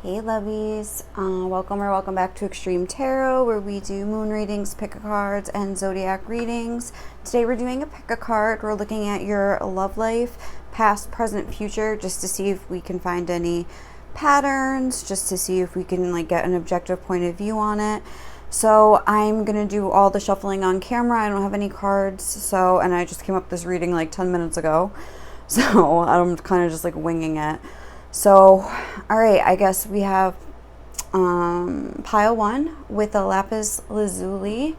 Hey lovies, welcome back to Extreme Tarot, where we do moon readings, pick a cards, and zodiac readings. Today we're doing a pick a card. We're looking at your love life, past, present, future, just to see if we can find any patterns, just to see if we can get an objective point of view on it. So I'm gonna do all the shuffling on camera. I don't have any cards, and I just came up with this reading 10 minutes ago, so I'm kind of just winging it. So, all right, I guess we have pile one with a lapis lazuli.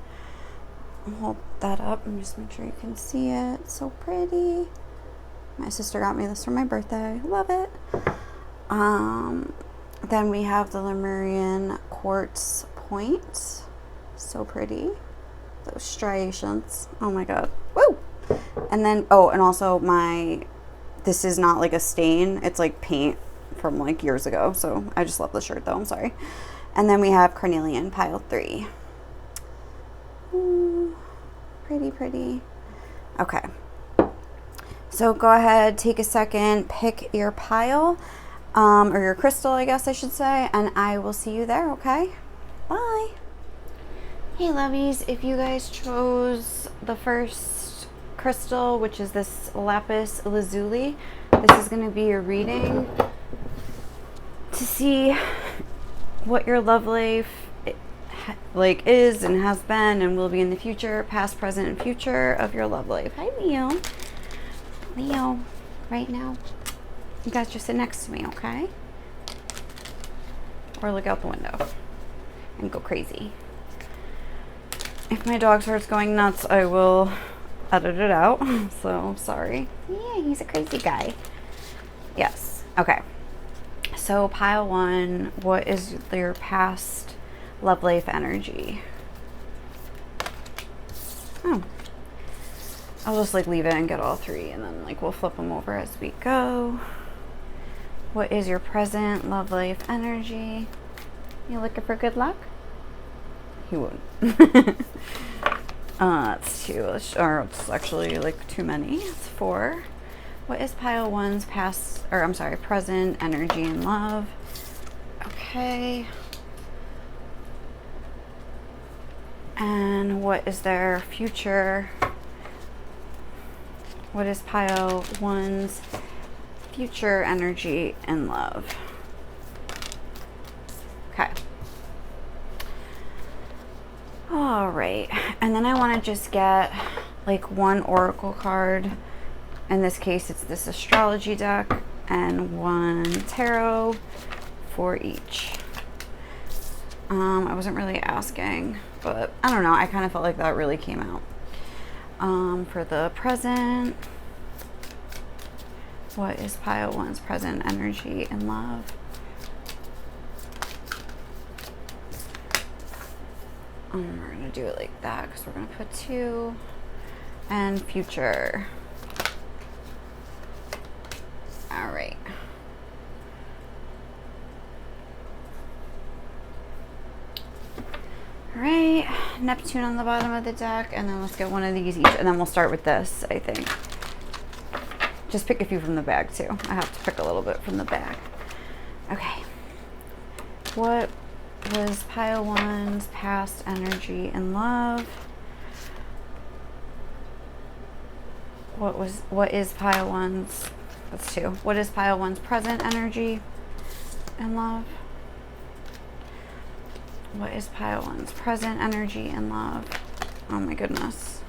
I'll hold that up and just make sure you can see it. It's so pretty. My sister got me this for my birthday. Love it. Then we have the Lemurian quartz point. So pretty. Those striations. Oh my god. Woo! And then, and also this is not a stain, it's paint from years ago, so I just love the shirt though, I'm sorry. And then we have carnelian, pile 3. Ooh, pretty. Okay, so go ahead, take a second, pick your pile, or your crystal, I guess I should say, and I will see you there, okay? Bye. Hey lovies, if you guys chose the first crystal, which is this lapis lazuli, this is going to be your reading to see what your love life is and has been and will be in the future, past, present, and future of your love life. Hi Leo, right now you guys just sit next to me, okay? Or look out the window and go crazy. If my dog starts going nuts, I will edit it out, so sorry. Yeah, he's a crazy guy. Yes. Okay, so pile 1, what is your past love life energy? I'll just leave it and get all 3, and then we'll flip them over as we go. What is your present love life energy? You looking for good luck? He won't. It's 2, or it's actually too many. It's 4. What is pile 1's present energy and love? Okay. And what is their future? What is pile 1's future energy and love? Okay. All right, and then I want to just get one oracle card. In this case, it's this astrology deck, and 1 tarot for each. I wasn't really asking, but I don't know, I kind of felt like that really came out. For the present, what is pile 1's present energy and love? We're going to do it like that because we're going to put 2. And future. All right. All right. Neptune on the bottom of the deck. And then let's get one of these each. And then we'll start with this, I think. Just pick a few from the bag, too. I have to pick a little bit from the bag. Okay. What was pile 1's past energy and love? What is pile 1's, that's 2. What is pile 1's present energy and love? What is pile 1's present energy and love? Oh my goodness.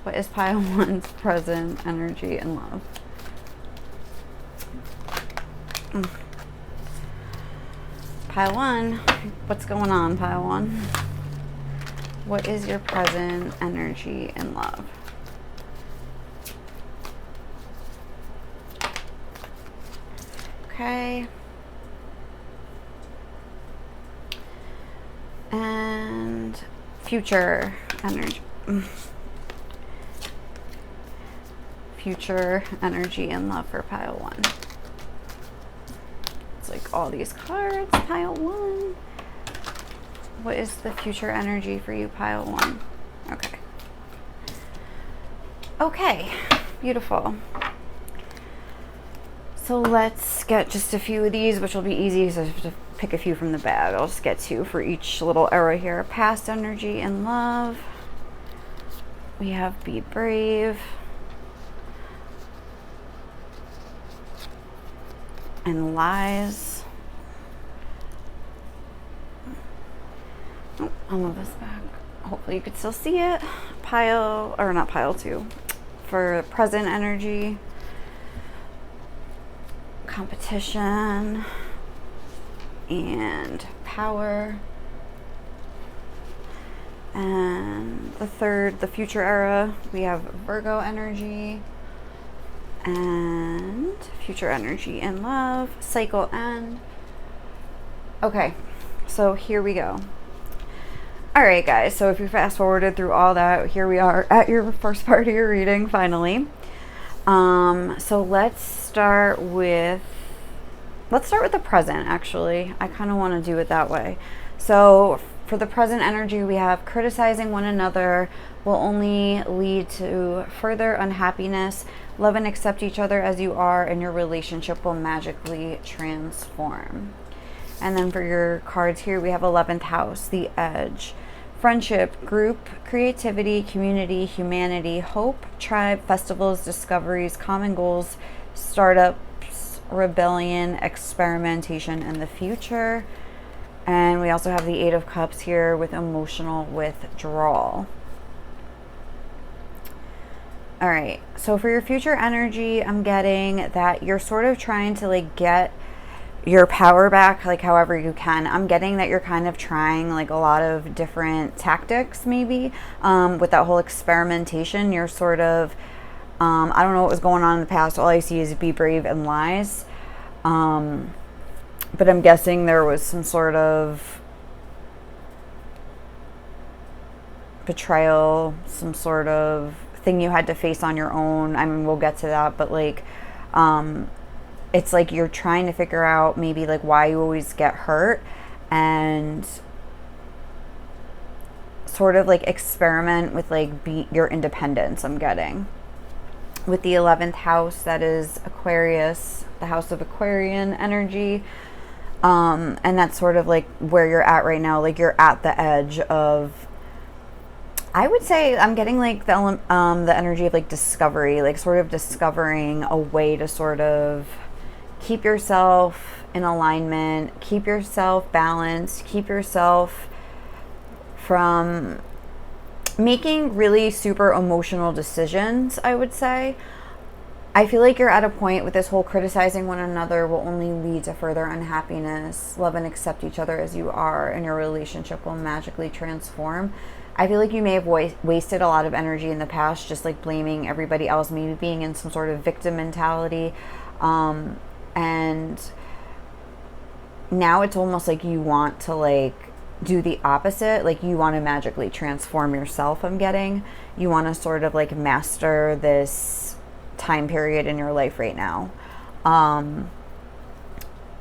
What is pile 1's present energy and love? Pile 1, what's going on, pile 1? What is your present energy and love? Okay. And future energy. Future energy and love for pile 1. All these cards, pile 1. What is the future energy for you, pile 1? Okay, beautiful. So let's get just a few of these, which will be easy because I have to pick a few from the bag. I'll just get two for each little era here. Past energy and love. We have be brave. And lies. Oh, I'll move this back. Hopefully you could still see it. Pile, or not pile two. For present energy. Competition and power, and the third, the future era, we have Virgo energy and future energy and love, cycle end. Okay, so here we go. All right, guys, so if you fast forwarded through all that, here we are at your first part of your reading finally. So let's start with the present, actually. I kind of want to do it that way. So for the present energy, we have criticizing one another will only lead to further unhappiness. Love and accept each other as you are, and your relationship will magically transform. And then for your cards here, we have 11th house, the edge. Friendship, group, creativity, community, humanity, hope, tribe, festivals, discoveries, common goals, startups, rebellion, experimentation, and the future. And we also have the 8 of Cups here with emotional withdrawal. All right, so for your future energy, I'm getting that you're sort of trying to like get your power back, like however you can. I'm getting that you're kind of trying like a lot of different tactics, maybe with that whole experimentation. You're sort of I don't know what was going on in the past. All I see is be brave and lies, but I'm guessing there was some sort of betrayal, some sort of thing you had to face on your own. I mean, we'll get to that, but like it's like you're trying to figure out maybe like why you always get hurt and sort of like experiment with like your independence. I'm getting with the 11th house, that is Aquarius, the house of Aquarian energy, and that's sort of like where you're at right now. Like you're at the edge of, I would say I'm getting like the energy of like discovery, like sort of discovering a way to sort of keep yourself in alignment, keep yourself balanced, keep yourself from making really super emotional decisions, I would say. I feel like you're at a point with this whole criticizing one another will only lead to further unhappiness. Love and accept each other as you are, and your relationship will magically transform. I feel like you may have wasted a lot of energy in the past just like blaming everybody else, maybe being in some sort of victim mentality. And now it's almost like you want to like do the opposite. Like you want to magically transform yourself, I'm getting. You want to sort of like master this time period in your life right now.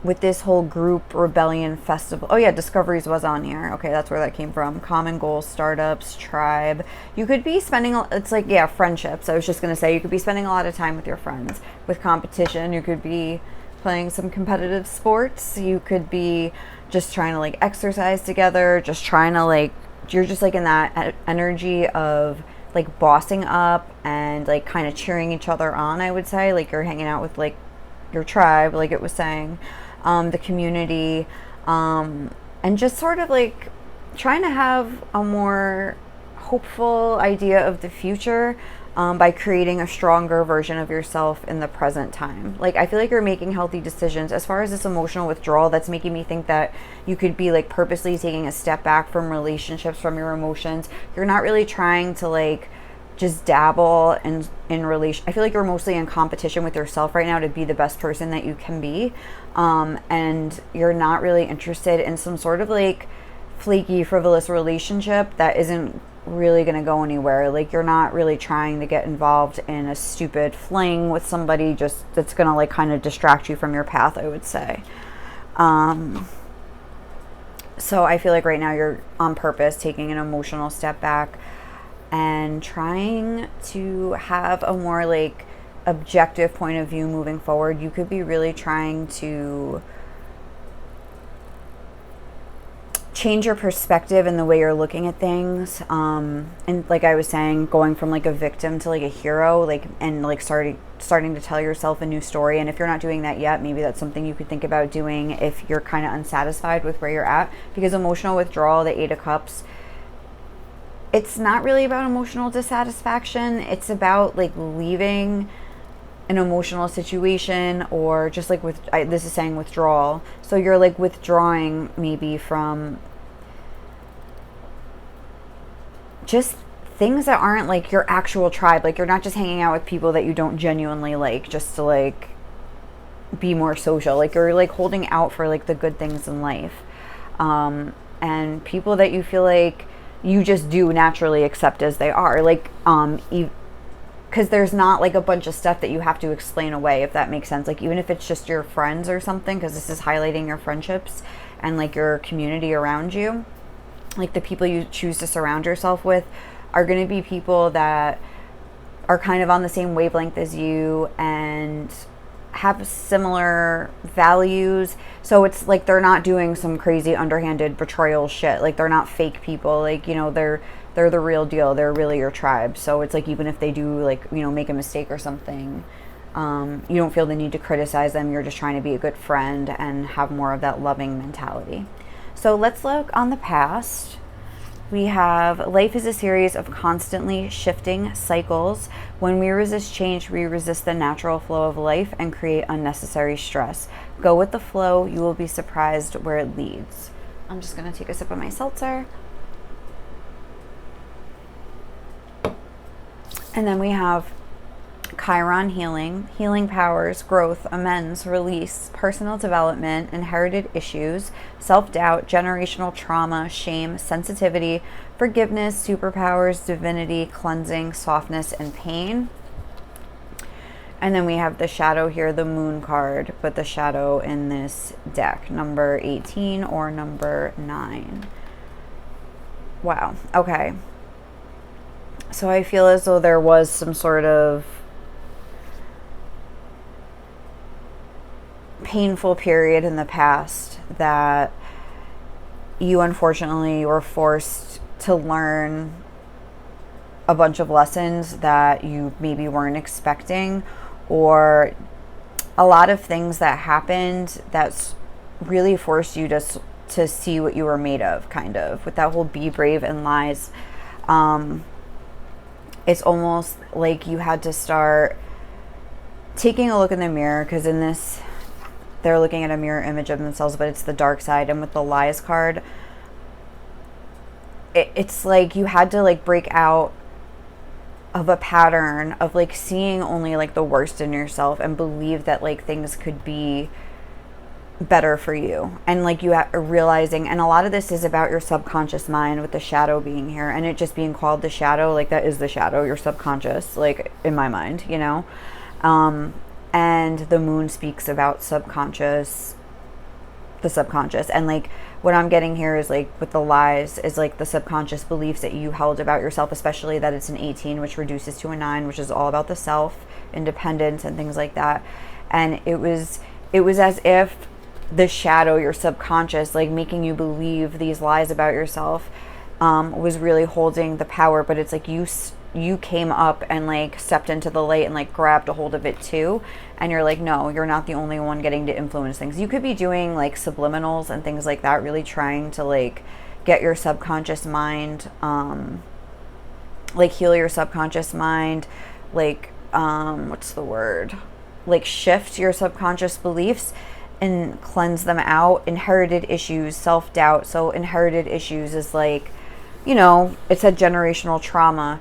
With this whole group rebellion festival. Oh yeah, discoveries was on here. Okay, that's where that came from. Common goals, startups, tribe. You could be spending, it's like, yeah, friendships. I was just going to say, you could be spending a lot of time with your friends. With competition, you could be playing some competitive sports. You could be just trying to like exercise together, just trying to like, you're just like in that energy of like bossing up and like kind of cheering each other on, I would say. Like you're hanging out with like your tribe, like it was saying, the community, and just sort of like trying to have a more hopeful idea of the future, by creating a stronger version of yourself in the present time. Like I feel like you're making healthy decisions. As far as this emotional withdrawal, that's making me think that you could be like purposely taking a step back from relationships, from your emotions. You're not really trying to like just dabble in relation. I feel like you're mostly in competition with yourself right now to be the best person that you can be, and you're not really interested in some sort of like flaky, frivolous relationship that isn't really going to go anywhere. Like you're not really trying to get involved in a stupid fling with somebody just that's going to like kind of distract you from your path, I would say. So I feel like right now you're on purpose taking an emotional step back and trying to have a more like objective point of view moving forward, you could be really trying to change your perspective and the way you're looking at things, and like I was saying, going from like a victim to like a hero, like, and like starting to tell yourself a new story. And if you're not doing that yet, maybe that's something you could think about doing if you're kind of unsatisfied with where you're at. Because emotional withdrawal, the 8 of Cups, it's not really about emotional dissatisfaction. It's about like leaving an emotional situation, or just like this is saying withdrawal. So you're like withdrawing maybe from just things that aren't like your actual tribe. Like you're not just hanging out with people that you don't genuinely like just to like be more social. Like you're like holding out for like the good things in life, and people that you feel like you just do naturally accept as they are. Like because there's not like a bunch of stuff that you have to explain away, if that makes sense. Like even if it's just your friends or something, because this is highlighting your friendships and like your community around you, like the people you choose to surround yourself with are going to be people that are kind of on the same wavelength as you and have similar values. So it's like they're not doing some crazy underhanded betrayal shit. Like they're not fake people. Like, you know, they're the real deal. They're really your tribe. So it's like, even if they do like, you know, make a mistake or something, you don't feel the need to criticize them. You're just trying to be a good friend and have more of that loving mentality. So let's look on the past. We have, life is a series of constantly shifting cycles. When we resist change, we resist the natural flow of life and create unnecessary stress. Go with the flow. You will be surprised where it leads. I'm just going to take a sip of my seltzer. And then we have Chiron healing, healing powers, growth, amends, release, personal development, inherited issues, self-doubt, generational trauma, shame, sensitivity, forgiveness, superpowers, divinity, cleansing, softness, and pain. And then we have the shadow here, the moon card, but the shadow in this deck, number 18 or number 9. Wow. Okay. So I feel as though there was some sort of painful period in the past that you unfortunately were forced to learn a bunch of lessons that you maybe weren't expecting, or a lot of things that happened that's really forced you to see what you were made of, kind of, with that whole be brave and lies. It's almost like you had to start taking a look in the mirror, because in this, they're looking at a mirror image of themselves, but it's the dark side. And with the lies card, it's like you had to like break out of a pattern of like seeing only like the worst in yourself and believe that like things could be better for you. And like you are realizing, and a lot of this is about your subconscious mind, with the shadow being here and it just being called the shadow. Like that is the shadow, your subconscious, like in my mind, you know. And the moon speaks about the subconscious. And like what I'm getting here is like with the lies is like the subconscious beliefs that you held about yourself, especially that it's an 18, which reduces to a 9, which is all about the self, independence, and things like that. And it was as if the shadow, your subconscious, like making you believe these lies about yourself, was really holding the power. But it's like you came up and like stepped into the light and like grabbed a hold of it too. And you're like, no, you're not the only one getting to influence things. You could be doing like subliminals and things like that, really trying to like get your subconscious mind, like heal your subconscious mind, like, what's the word? Like shift your subconscious beliefs and cleanse them out. Inherited issues, self-doubt. So inherited issues is like, you know, it said generational trauma.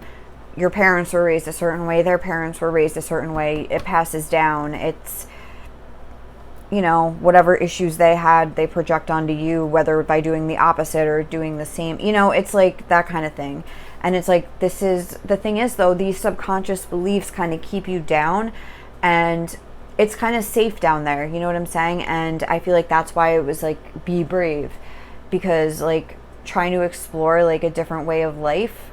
Your parents were raised a certain way, their parents were raised a certain way, it passes down. It's, you know, whatever issues they had, they project onto you, whether by doing the opposite or doing the same, you know, it's like that kind of thing. And it's like, the thing is though, these subconscious beliefs kind of keep you down, and it's kind of safe down there, you know what I'm saying? And I feel like that's why it was like, be brave, because like trying to explore like a different way of life,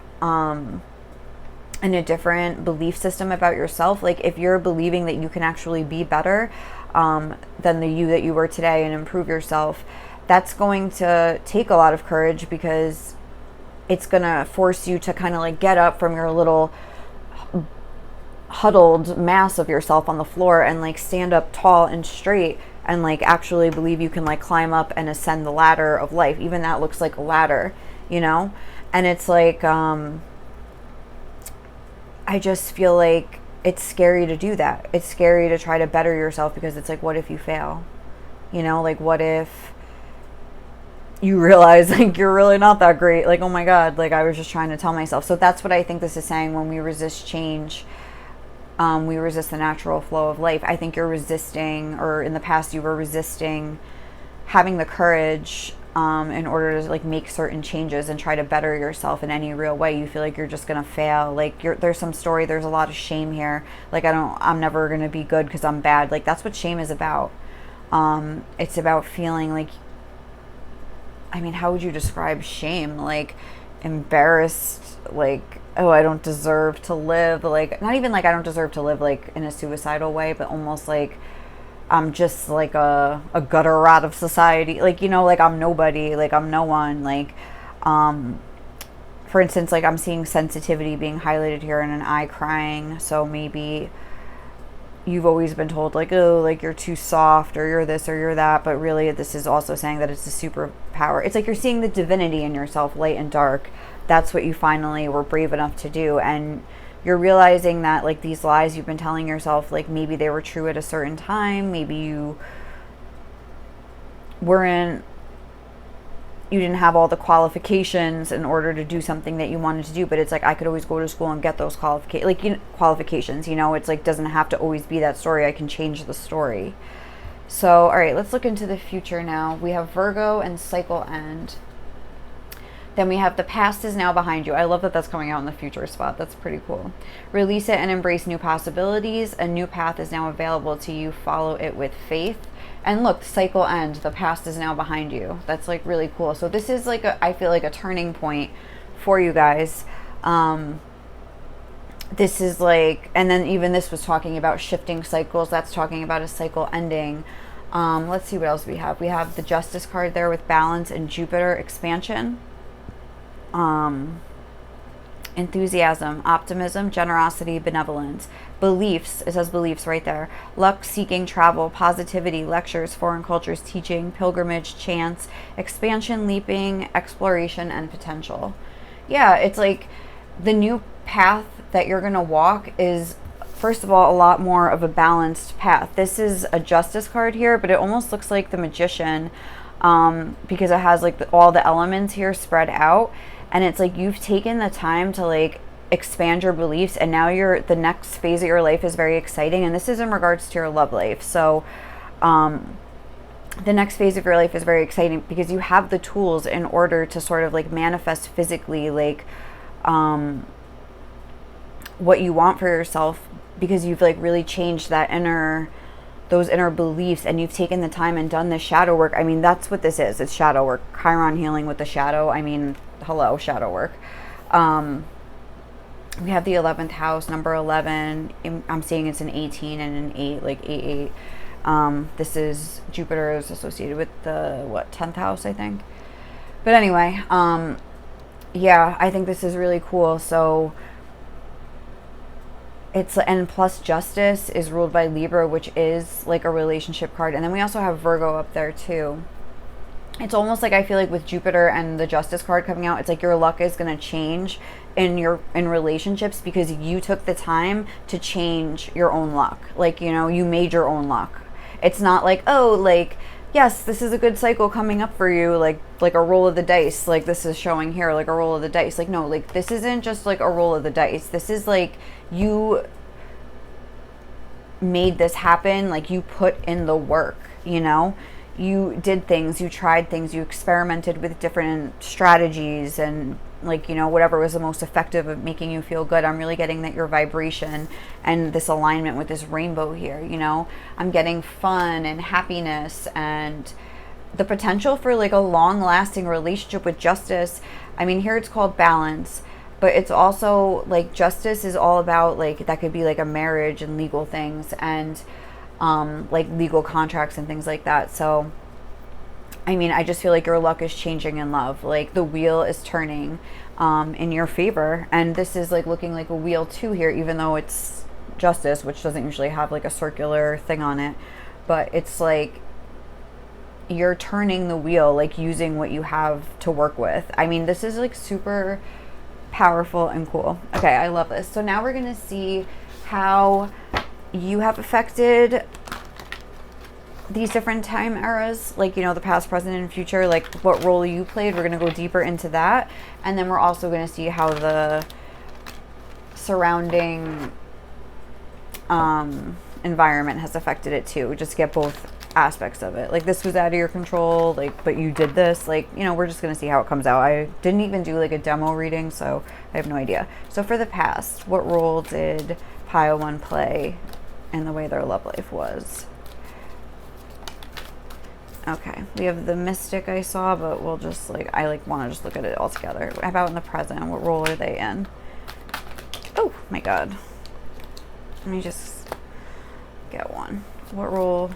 and a different belief system about yourself. Like if you're believing that you can actually be better than the you that you were today and improve yourself, that's going to take a lot of courage, because it's going to force you to kind of like get up from your little huddled mass of yourself on the floor and like stand up tall and straight and like actually believe you can like climb up and ascend the ladder of life. Even that looks like a ladder, you know? And it's like, I just feel like it's scary to do that. It's scary to try to better yourself, because it's like, what if you fail? You know, like what if you realize like you're really not that great? Like, oh my God, like I was just trying to tell myself. So that's what I think this is saying. When we resist change, we resist the natural flow of life. I think you're resisting, or in the past you were resisting having the courage in order to like make certain changes and try to better yourself in any real way. You feel like you're just gonna fail. Like there's some story, there's a lot of shame here. Like I'm never gonna be good because I'm bad. Like that's what shame is about. It's about feeling like, I mean, how would you describe shame? Like embarrassed, like, oh, I don't deserve to live. Like not even like I don't deserve to live like in a suicidal way, but almost like I'm just like a gutter rat of society. Like, you know, like I'm nobody, like I'm no one. Like, for instance, like I'm seeing sensitivity being highlighted here and an eye crying. So maybe you've always been told like, oh, like you're too soft or you're this or you're that. But really this is also saying that it's a superpower. It's like you're seeing the divinity in yourself, light and dark. That's what you finally were brave enough to do. And you're realizing that like these lies you've been telling yourself, like maybe they were true at a certain time. Maybe you didn't have all the qualifications in order to do something that you wanted to do. But it's like, I could always go to school and get those qualifications, you know, it's like, doesn't have to always be that story. I can change the story. So, all right, let's look into the future now. We have Virgo and cycle end. Then we have the past is now behind you. I love that that's coming out in the future spot. That's pretty cool. Release it and embrace new possibilities. A new path is now available to you. Follow it with faith. And look, cycle end. The past is now behind you. That's like really cool. So this is like I feel like a turning point for you guys. This is like, and then even this was talking about shifting cycles. That's talking about a cycle ending. Let's see what else we have. We have the Justice card there with balance and Jupiter expansion. Enthusiasm, optimism, generosity, benevolence, beliefs. It says beliefs right there. Luck, seeking, travel, positivity, lectures, foreign cultures, teaching, pilgrimage, chance, expansion, leaping, exploration, and potential. Yeah, it's like the new path that you're going to walk is, first of all, a lot more of a balanced path. This is a Justice card here, but it almost looks like the Magician, because it has like all the elements here spread out. And it's like you've taken the time to like expand your beliefs, and now the next phase of your life is very exciting. And this is in regards to your love life. So the next phase of your life is very exciting because you have the tools in order to sort of like manifest physically like what you want for yourself, because you've like really changed those inner beliefs, and you've taken the time and done the shadow work. I mean, that's what this is. It's shadow work. Chiron healing with the shadow. I mean, hello, shadow work. We have the 11th house, number 11. I'm seeing it's an 18 and an 8, like 8. This is Jupiter is associated with the 10th house, I think. But anyway, yeah, I think this is really cool. So and plus Justice is ruled by Libra, which is like a relationship card. And then we also have Virgo up there too. It's almost like I feel like with Jupiter and the Justice card coming out, it's like your luck is going to change in relationships because you took the time to change your own luck. Like, you know, you made your own luck. It's not like, oh, like, yes, this is a good cycle coming up for you, like a roll of the dice, like this is showing here, like a roll of the dice. Like, no, like this isn't just like a roll of the dice. This is like you made this happen, like you put in the work, you know? You did things, you tried things, you experimented with different strategies and like, you know, whatever was the most effective of making you feel good. I'm really getting that your vibration and this alignment with this rainbow here, you know, I'm getting fun and happiness and the potential for like a long lasting relationship with Justice. I mean, here it's called balance. but it's also like justice is all about like, that could be like a marriage and legal things, and like legal contracts and things like that. So I mean, I just feel like your luck is changing in love. Like the wheel is turning in your favor. And this is like looking like a wheel too here, even though it's justice, which doesn't usually have like a circular thing on it. But it's like you're turning the wheel, like using what you have to work with. I mean, this is like super powerful and cool. Okay, I love this. So now we're going to see how you have affected these different time eras, like, you know, the past, present, and future, like what role you played. We're going to go deeper into that. And then we're also going to see how the surrounding environment has affected it too. Just get both aspects of it. Like this was out of your control, like, but you did this, like, you know, we're just going to see how it comes out. I didn't even do like a demo reading, so I have no idea. So for the past, what role did pile 1 play in the way their love life was? Okay, we have the mystic I saw, but we'll just like, I like want to just look at it all together. How about in the present? What role are they in? Oh my God. Let me just get one. What role?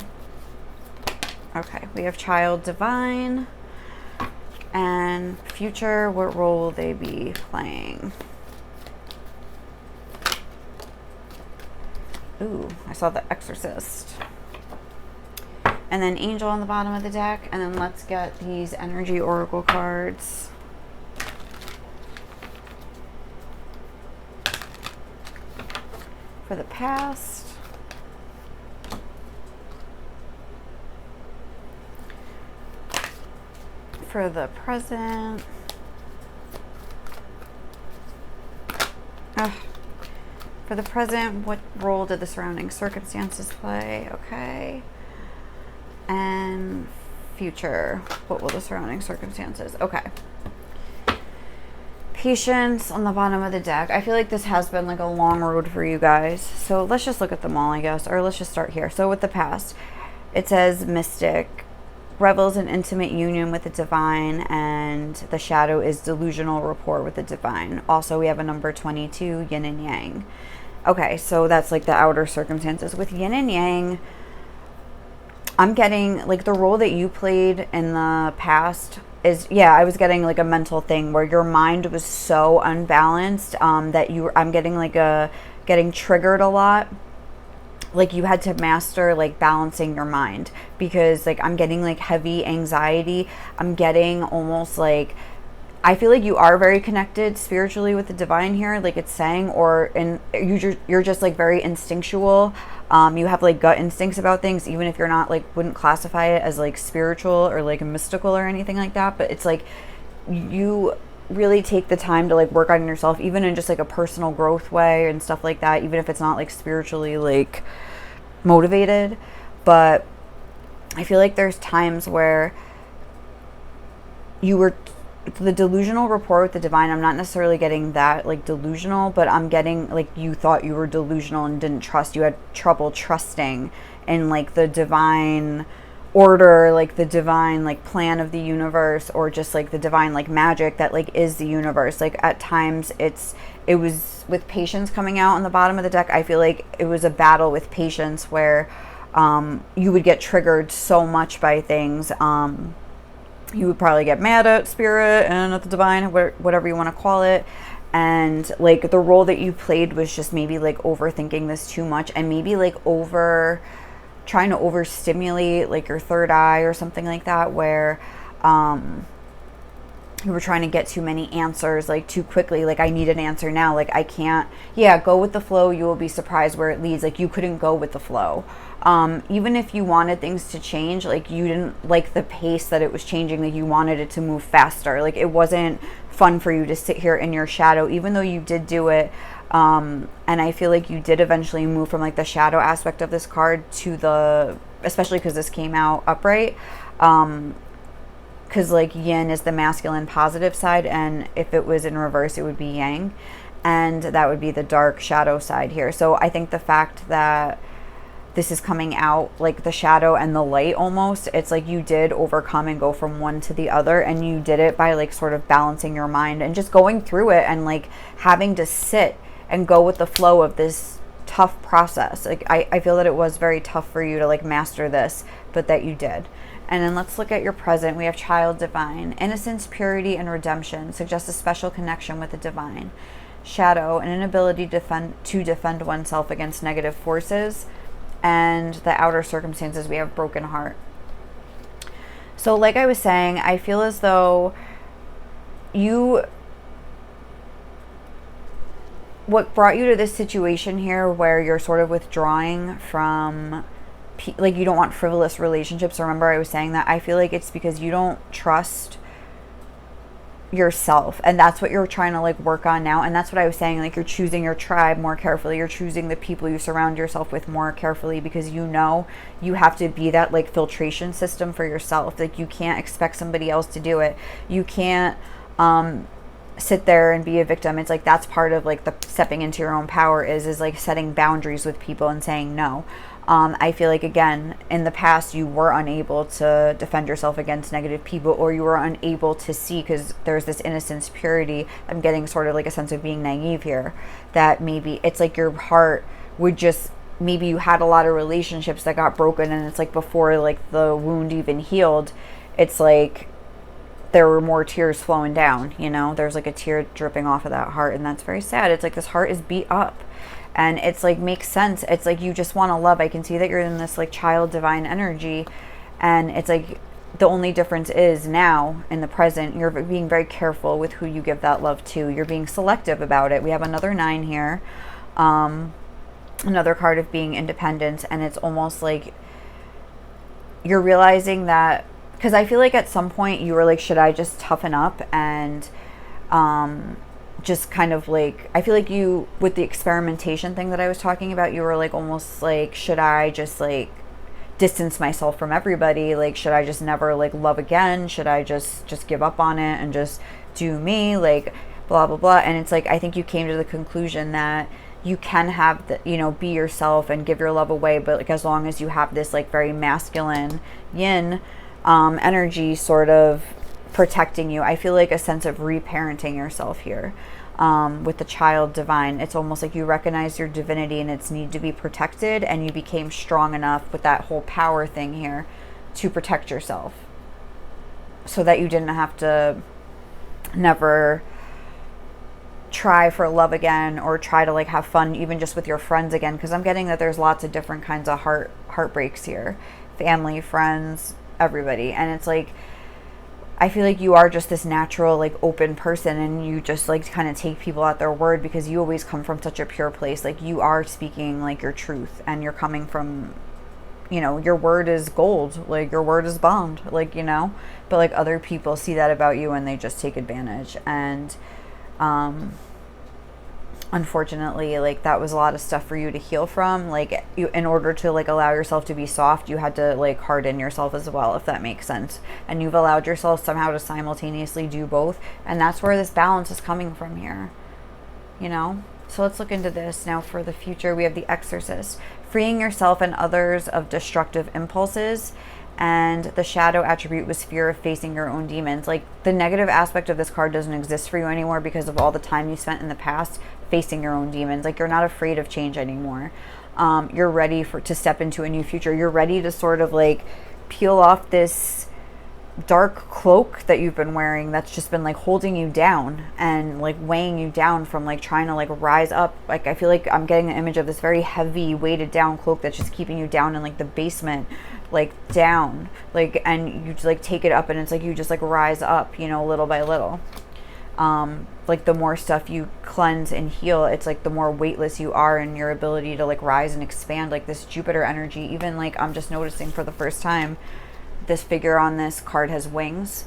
Okay, we have child divine. And future, what role will they be playing? Ooh, I saw the exorcist. And then angel on the bottom of the deck. And then let's get these energy oracle cards. For the past. For the present. For the present, what role did the surrounding circumstances play? Okay. And future, what will the surrounding circumstances? Okay. Patience on the bottom of the deck. I feel like this has been like a long road for you guys. So let's just look at them all, I guess. Or let's just start here. So with the past, it says mystic, revels in intimate union with the divine, and the shadow is delusional rapport with the divine. Also, we have a number 22, yin and yang. Okay, so that's like the outer circumstances. With yin and yang, I'm getting like the role that you played in the past is, yeah, I was getting like a mental thing where your mind was so unbalanced that I'm getting like getting triggered a lot. Like you had to master like balancing your mind, because like I'm getting like heavy anxiety. I'm getting almost like, I feel like you are very connected spiritually with the divine here, like it's saying, you're just like very instinctual. You have like gut instincts about things, even if you're not like, wouldn't classify it as like spiritual or like mystical or anything like that. But it's like you really take the time to like work on yourself, even in just like a personal growth way and stuff like that, even if it's not like spiritually like motivated. But I feel like there's times where you were the delusional rapport with the divine. I'm not necessarily getting that like delusional, but I'm getting like you thought you were delusional and didn't trust. You had trouble trusting in like the divine order, like the divine like plan of the universe, or just like the divine like magic that like is the universe. Like at times it was with patience coming out on the bottom of the deck. I feel like it was a battle with patience where you would get triggered so much by things. You would probably get mad at spirit and at the divine, whatever you want to call it. And like the role that you played was just maybe like overthinking this too much, and maybe like trying to overstimulate like your third eye or something like that, where you were trying to get too many answers like too quickly. Like I need an answer now. Like I can't, go with the flow. You will be surprised where it leads. Like you couldn't go with the flow. Even if you wanted things to change, like you didn't like the pace that it was changing, like you wanted it to move faster. Like it wasn't fun for you to sit here in your shadow, even though you did do it. And I feel like you did eventually move from like the shadow aspect of this card to especially because this came out upright. Because like yin is the masculine positive side, and if it was in reverse, it would be yang. And that would be the dark shadow side here. So I think the fact that this is coming out, like the shadow and the light almost. It's like you did overcome and go from one to the other, and you did it by like sort of balancing your mind and just going through it and like having to sit and go with the flow of this tough process. Like I feel that it was very tough for you to like master this, but that you did. And then let's look at your present. We have child divine. Innocence, purity, and redemption suggests a special connection with the divine. Shadow, an inability to defend oneself against negative forces. And the outer circumstances, we have broken heart. So like I was saying, I feel as though what brought you to this situation here where you're sort of withdrawing from, like you don't want frivolous relationships. Remember I was saying that? I feel like it's because you don't trust yourself, and that's what you're trying to like work on now. And that's what I was saying, like you're choosing your tribe more carefully, you're choosing the people you surround yourself with more carefully, because you know you have to be that like filtration system for yourself. Like you can't expect somebody else to do it. You can't sit there and be a victim. It's like that's part of like the stepping into your own power is like setting boundaries with people and saying no. I feel like, again, in the past, you were unable to defend yourself against negative people, or you were unable to see, because there's this innocence, purity. I'm getting sort of like a sense of being naive here, that maybe it's like your heart would just, maybe you had a lot of relationships that got broken, and it's like before like the wound even healed, it's like there were more tears flowing down, you know, there's like a tear dripping off of that heart, and that's very sad. It's like this heart is beat up. And it's like, makes sense. It's like you just want to love. I can see that you're in this like child divine energy. And it's like the only difference is now in the present, you're being very careful with who you give that love to. You're being selective about it. We have another 9 here. Another card of being independent. And it's almost like you're realizing that, because I feel like at some point you were like, should I just toughen up and just kind of like, I feel like you, with the experimentation thing that I was talking about, you were like almost like, should I just like distance myself from everybody? Like, should I just never like love again? Should I just give up on it and just do me? Like, blah, blah, blah. And it's like, I think you came to the conclusion that you can have the, you know, be yourself and give your love away. But like, as long as you have this like very masculine yin energy sort of protecting you, I feel like a sense of reparenting yourself here. With the child divine, it's almost like you recognize your divinity and its need to be protected, and you became strong enough with that whole power thing here to protect yourself, so that you didn't have to never try for love again, or try to like have fun even just with your friends again, because I'm getting that there's lots of different kinds of heartbreaks here, family, friends, everybody. And it's like, I feel like you are just this natural, like open person, and you just like kind of take people at their word, because you always come from such a pure place. Like you are speaking like your truth, and you're coming from, you know, your word is gold, like your word is bond, like, you know, but like other people see that about you and they just take advantage. And unfortunately, like that was a lot of stuff for you to heal from. Like you, in order to like allow yourself to be soft, you had to like harden yourself as well, if that makes sense. And you've allowed yourself somehow to simultaneously do both, and that's where this balance is coming from here, you know. So let's look into this now. For the future, we have the Exorcist, freeing yourself and others of destructive impulses. And the shadow attribute was fear of facing your own demons. Like the negative aspect of this card doesn't exist for you anymore because of all the time you spent in the past facing your own demons. Like you're not afraid of change anymore. You're ready to step into a new future. You're ready to sort of like peel off this dark cloak that you've been wearing that's just been like holding you down and like weighing you down from like trying to like rise up. Like I feel like I'm getting the image of this very heavy weighted down cloak that's just keeping you down in like the basement, like down, like, and you just like take it up, and it's like you just like rise up, you know, little by little. Like the more stuff you cleanse and heal, it's like the more weightless you are in your ability to like rise and expand. Like this Jupiter energy, even like I'm just noticing for the first time, this figure on this card has wings,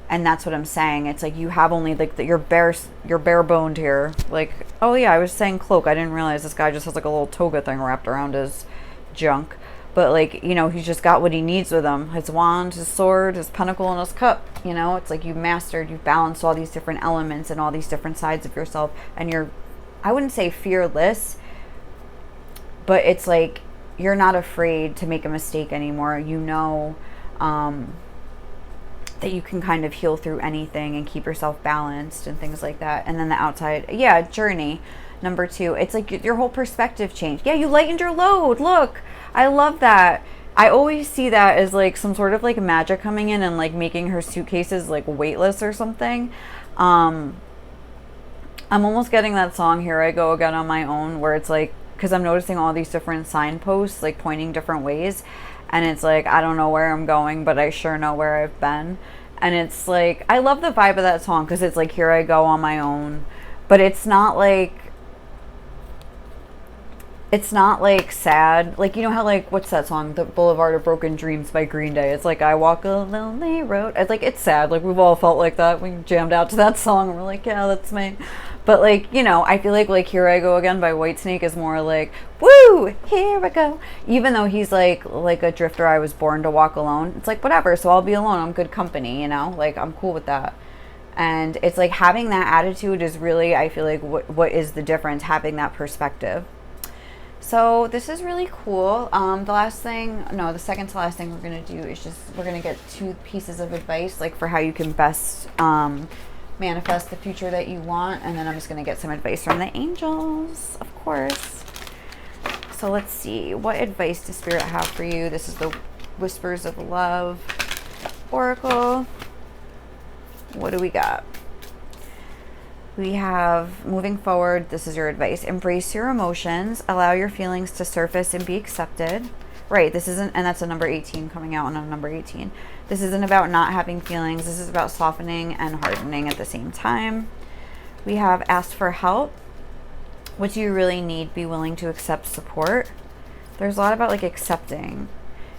and that's what I'm saying. It's like you have only like you're bare boned here. Like, oh yeah, I was saying cloak, I didn't realize this guy just has like a little toga thing wrapped around his junk. But like, you know, he's just got what he needs with him. His wand, his sword, his pentacle, and his cup. You know, it's like you've balanced all these different elements and all these different sides of yourself. And you're, I wouldn't say fearless, but it's like you're not afraid to make a mistake anymore. You know, that you can kind of heal through anything and keep yourself balanced and things like that. And then the outside, yeah, journey. Number 2, it's like your whole perspective changed. Yeah, you lightened your load. Look, I love that. I always see that as like some sort of like magic coming in and like making her suitcases like weightless or something. I'm almost getting that song Here I Go Again on My Own, where it's like, because I'm noticing all these different signposts like pointing different ways, and it's like, I don't know where I'm going, but I sure know where I've been. And it's like, I love the vibe of that song, because it's like, here I go on my own, but it's not like sad. Like, you know how, like, what's that song, The Boulevard of Broken Dreams by Green Day? It's like, I walk a lonely road. It's like, it's sad. Like, we've all felt like that. We jammed out to that song and we're like, yeah, that's me. But like, you know, I feel like Here I Go Again by Whitesnake is more like, woo, here I go. Even though he's like a drifter, I was born to walk alone. It's like, whatever, so I'll be alone. I'm good company, you know? Like, I'm cool with that. And it's like, having that attitude is really, I feel like, what is the difference, having that perspective. So this is really cool. The second to last thing we're going to do is just, we're going to get 2 pieces of advice, like for how you can best manifest the future that you want. And then I'm just going to get some advice from the angels, of course. So let's see. What advice does Spirit have for you? This is the Whispers of Love Oracle. What do we got? We have, moving forward, this is your advice. Embrace your emotions. Allow your feelings to surface and be accepted. Right, this isn't, and that's a number 18 coming out on a number 18. This isn't about not having feelings. This is about softening and hardening at the same time. We have ask for help. What do you really need? Be willing to accept support. There's a lot about like accepting.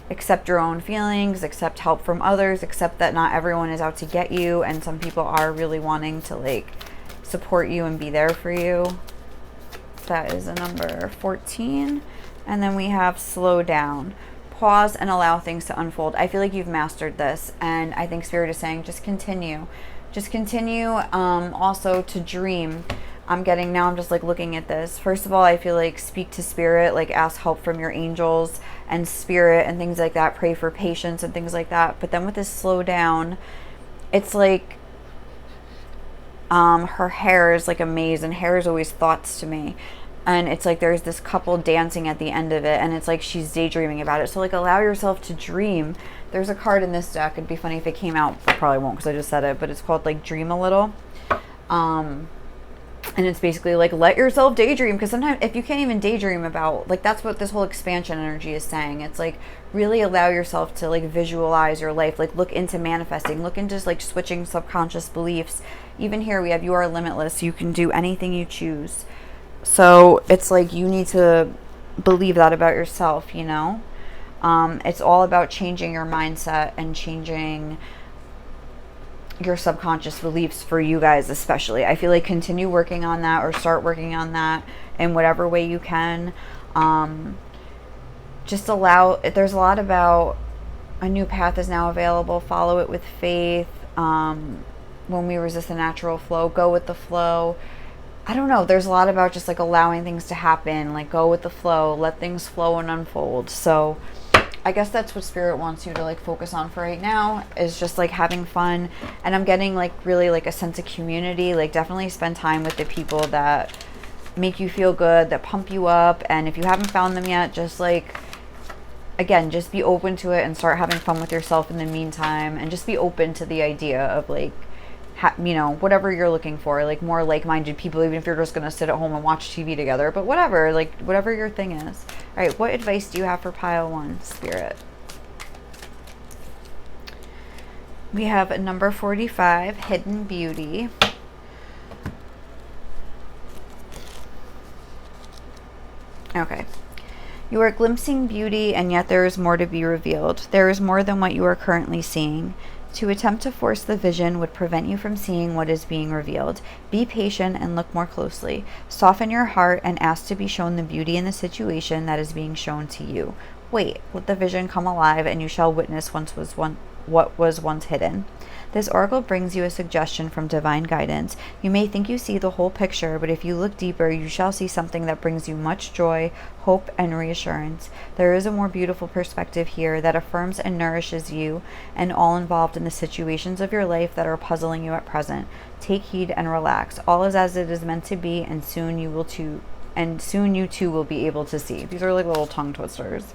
Accept your own feelings, accept help from others, accept that not everyone is out to get you, and some people are really wanting to like support you and be there for you. That is a number 14. And then we have slow down. Pause and allow things to unfold. I feel like you've mastered this, and I think Spirit is saying just continue. Just continue also to dream. I'm just like looking at this. First of all, I feel like speak to Spirit, like ask help from your angels and Spirit and things like that. Pray for patience and things like that. But then with this slow down, it's like her hair is like a maze, and hair is always thoughts to me. And it's like there's this couple dancing at the end of it, and it's like she's daydreaming about it. So like allow yourself to dream. There's a card in this deck. It'd be funny if it came out. I probably won't because I just said it, but it's called like Dream a Little. And it's basically like, let yourself daydream, because sometimes if you can't even daydream about, like, that's what this whole expansion energy is saying. It's like really allow yourself to like visualize your life, like look into manifesting, look into like switching subconscious beliefs. Even here we have you are limitless. You can do anything you choose. So it's like you need to believe that about yourself, you know? It's all about changing your mindset and changing your subconscious beliefs for you guys especially. I feel like continue working on that, or start working on that in whatever way you can. Just allow, there's a lot about a new path is now available. Follow it with faith. When we resist the natural flow, go with the flow. I don't know. There's a lot about just like allowing things to happen, like go with the flow, let things flow and unfold. So I guess that's what Spirit wants you to like focus on for right now, is just like having fun. And I'm getting like really like a sense of community. Like definitely spend time with the people that make you feel good, that pump you up. And if you haven't found them yet, just like, again, just be open to it and start having fun with yourself in the meantime. And just be open to the idea of like, you know, whatever you're looking for, like more like-minded people, even if you're just going to sit at home and watch TV together, but whatever, like whatever your thing is. All right, what advice do you have for pile 1, Spirit? We have a number 45, hidden beauty. Okay. You are glimpsing beauty, and yet there is more to be revealed. There is more than what you are currently seeing. To attempt to force the vision would prevent you from seeing what is being revealed. Be patient and look more closely. Soften your heart and ask to be shown the beauty in the situation that is being shown to you. Wait, let the vision come alive, and you shall witness what was once hidden. This oracle brings you a suggestion from divine guidance. You may think you see the whole picture, but if you look deeper, you shall see something that brings you much joy, hope, and reassurance. There is a more beautiful perspective here that affirms and nourishes you and all involved in the situations of your life that are puzzling you at present. Take heed and relax. All is as it is meant to be, and soon you too will be able to see. These are like little tongue twisters.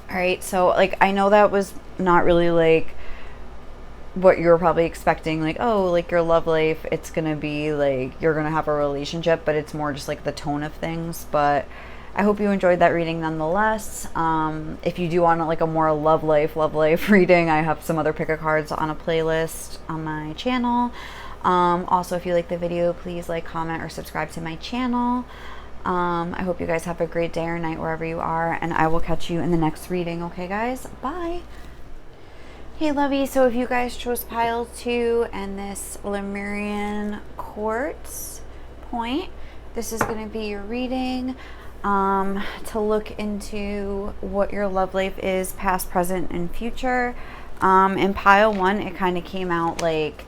All right, so like I know that was not really like what you were probably expecting, like, oh, like your love life, it's gonna be like you're gonna have a relationship, but it's more just like the tone of things. But I hope you enjoyed that reading nonetheless. If you do want like a more love life reading, I have some other pick a cards on a playlist on my channel. Also, if you like the video, please like, comment, or subscribe to my channel. I hope you guys have a great day or night wherever you are, and I will catch you in the next reading. Okay, guys? Bye. Hey, lovey. So if you guys chose pile 2 and this Lemurian quartz point, this is going to be your reading to look into what your love life is, past, present, and future. In pile 1, it kind of came out like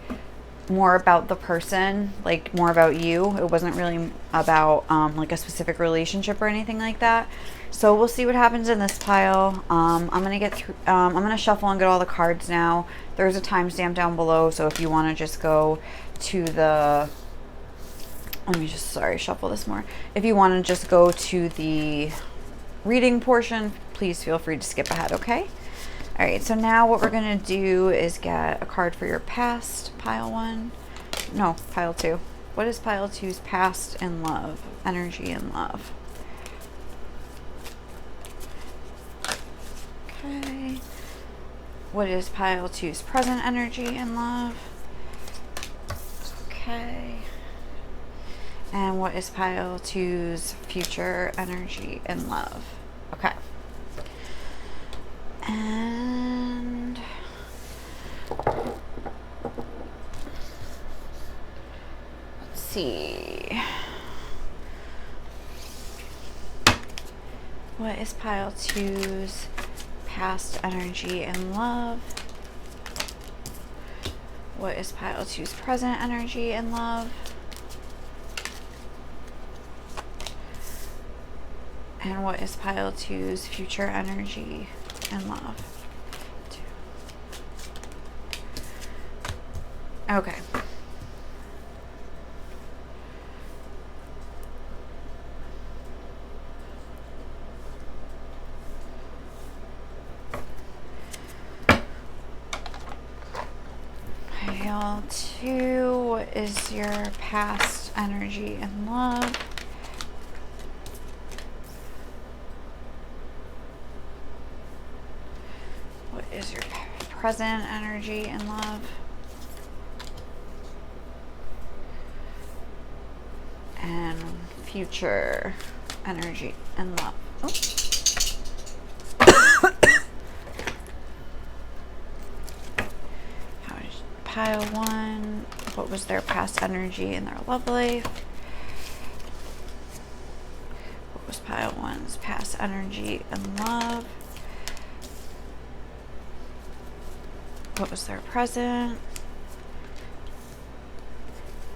more about the person, like more about you. It wasn't really about like a specific relationship or anything like that. So we'll see what happens in this pile. I'm gonna shuffle and get all the cards now. There's a timestamp down below, so if you want to just go to the, let me just, shuffle this more. If you want to just go to the reading portion, please feel free to skip ahead, okay? All right, so now what we're gonna do is get a card for your past, pile 1. No, pile 2. What is pile 2's past and love, energy and love? Okay. What is pile 2's present energy and love? Okay. And what is pile 2's future energy and love? Okay. And let's see. What is pile 2's past energy and love? What is pile 2's present energy and love? And what is pile 2's future energy and love? Okay. Pile 2, what is your past energy and love? What is your present energy and love? And future energy and love. Oh. Pile 1, what was their past energy in their love life? What was pile 1's past energy and love? What was their present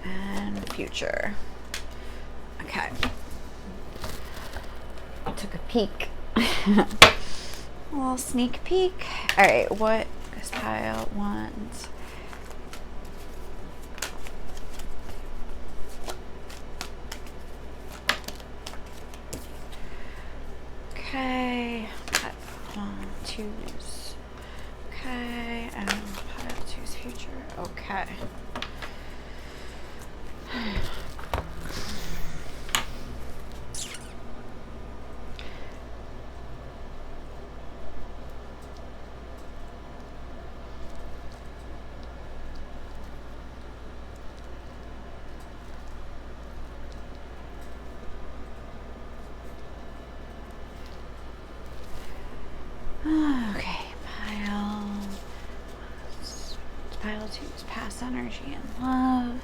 and future? Okay. I took a peek. A little sneak peek. All right, what is pile 1's? Okay, pile 2's. Okay, and pile 2's future. Okay. Pile 2's past energy and love.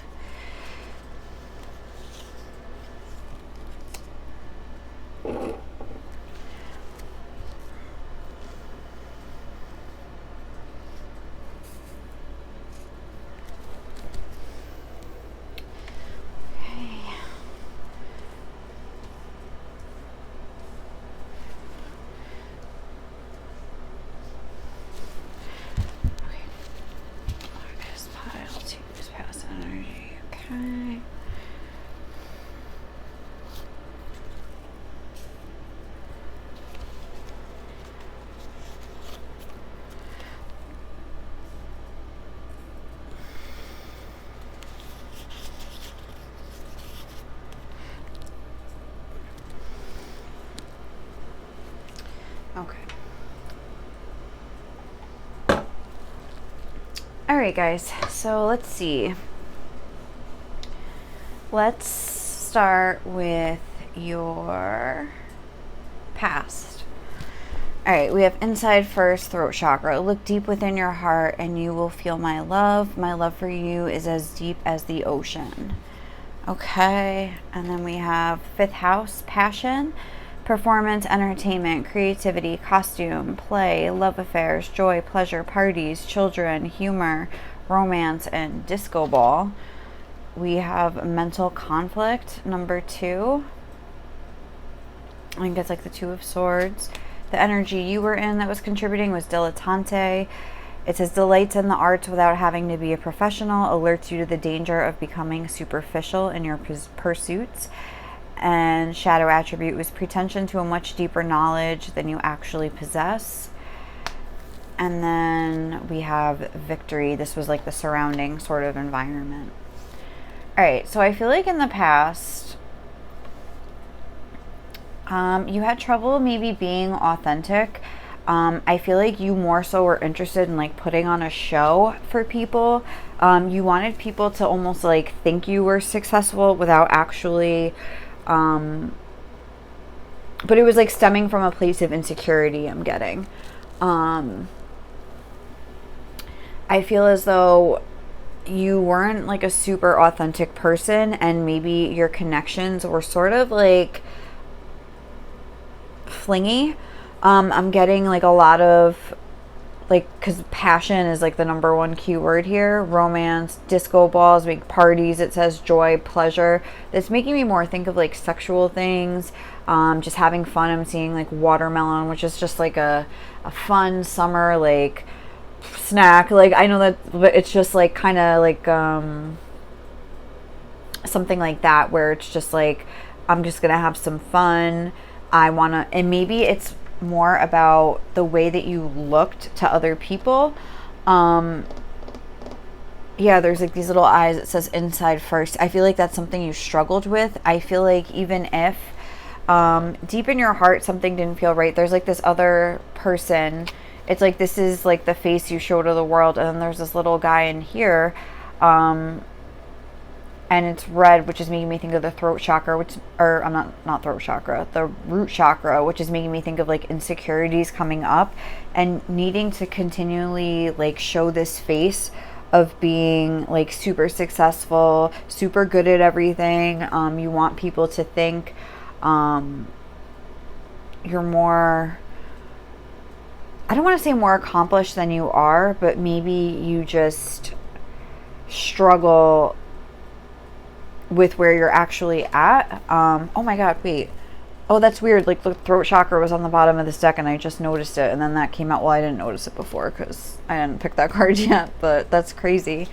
All right, guys, so let's see. Let's start with your past. All right, we have inside first, throat chakra. Look deep within your heart and you will feel my love. My love for you is as deep as the ocean. Okay, and then we have fifth house, passion, performance, entertainment, creativity, costume, play, love affairs, joy, pleasure, parties, children, humor, romance, and disco ball. We have mental conflict, number 2. I think it's like the 2 of swords. The energy you were in that was contributing was dilettante. It says delights in the arts without having to be a professional, alerts you to the danger of becoming superficial in your pursuits. And shadow attribute was pretension to a much deeper knowledge than you actually possess. And then we have victory. This was like the surrounding sort of environment. All right, so I feel like in the past, you had trouble maybe being authentic. I feel like you more so were interested in like putting on a show for people. You wanted people to almost like think you were successful without actually, but it was like stemming from a place of insecurity, I'm getting. I feel as though you weren't like a super authentic person, and maybe your connections were sort of like flingy. I'm getting like a lot of like, because passion is like the number 1 keyword here. Romance, disco balls, big parties. It says joy, pleasure. It's making me more think of like sexual things, just having fun. I'm seeing like watermelon, which is just like a fun summer like snack. Like I know that, but it's just like kind of like something like that, where it's just like I'm just gonna have some fun. I wanna, and maybe it's more about the way that you looked to other people. Yeah, there's like these little eyes. It says inside first. I feel like that's something you struggled with. I feel like even if deep in your heart something didn't feel right, there's like this other person. It's like this is like the face you show to the world, and then there's this little guy in here, and it's red, which is making me think of the throat chakra, which, or I'm not throat chakra, the root chakra, which is making me think of like insecurities coming up and needing to continually like show this face of being like super successful, super good at everything. You want people to think you're more, I don't want to say more accomplished than you are, but maybe you just struggle with where you're actually at. Oh my god, wait. Oh, that's weird. Like the throat chakra was on the bottom of this deck and I just noticed it, and then that came out. Well, I didn't notice it before because I didn't pick that card yet, but that's crazy.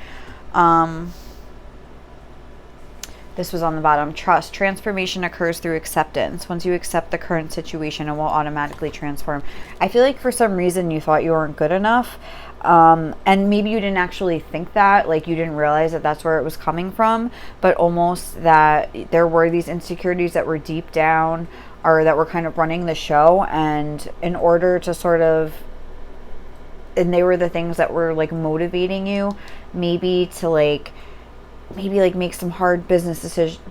This was on the bottom. Trust. Transformation occurs through acceptance. Once you accept the current situation, it will automatically transform. I feel like for some reason you thought you weren't good enough. And maybe you didn't actually think that, like you didn't realize that that's where it was coming from, but almost that there were these insecurities that were deep down, or that were kind of running the show, and in order to sort of, and they were the things that were like motivating you, maybe to like make some hard business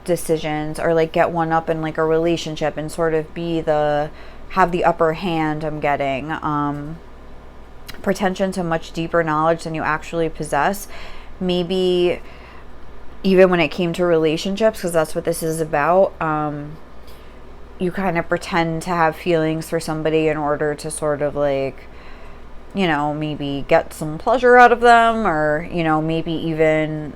decisions, or like get one up in like a relationship and sort of have the upper hand, I'm getting. Pretension to much deeper knowledge than you actually possess. Maybe even when it came to relationships, because that's what this is about, you kind of pretend to have feelings for somebody in order to sort of like, you know, maybe get some pleasure out of them, or, you know, maybe even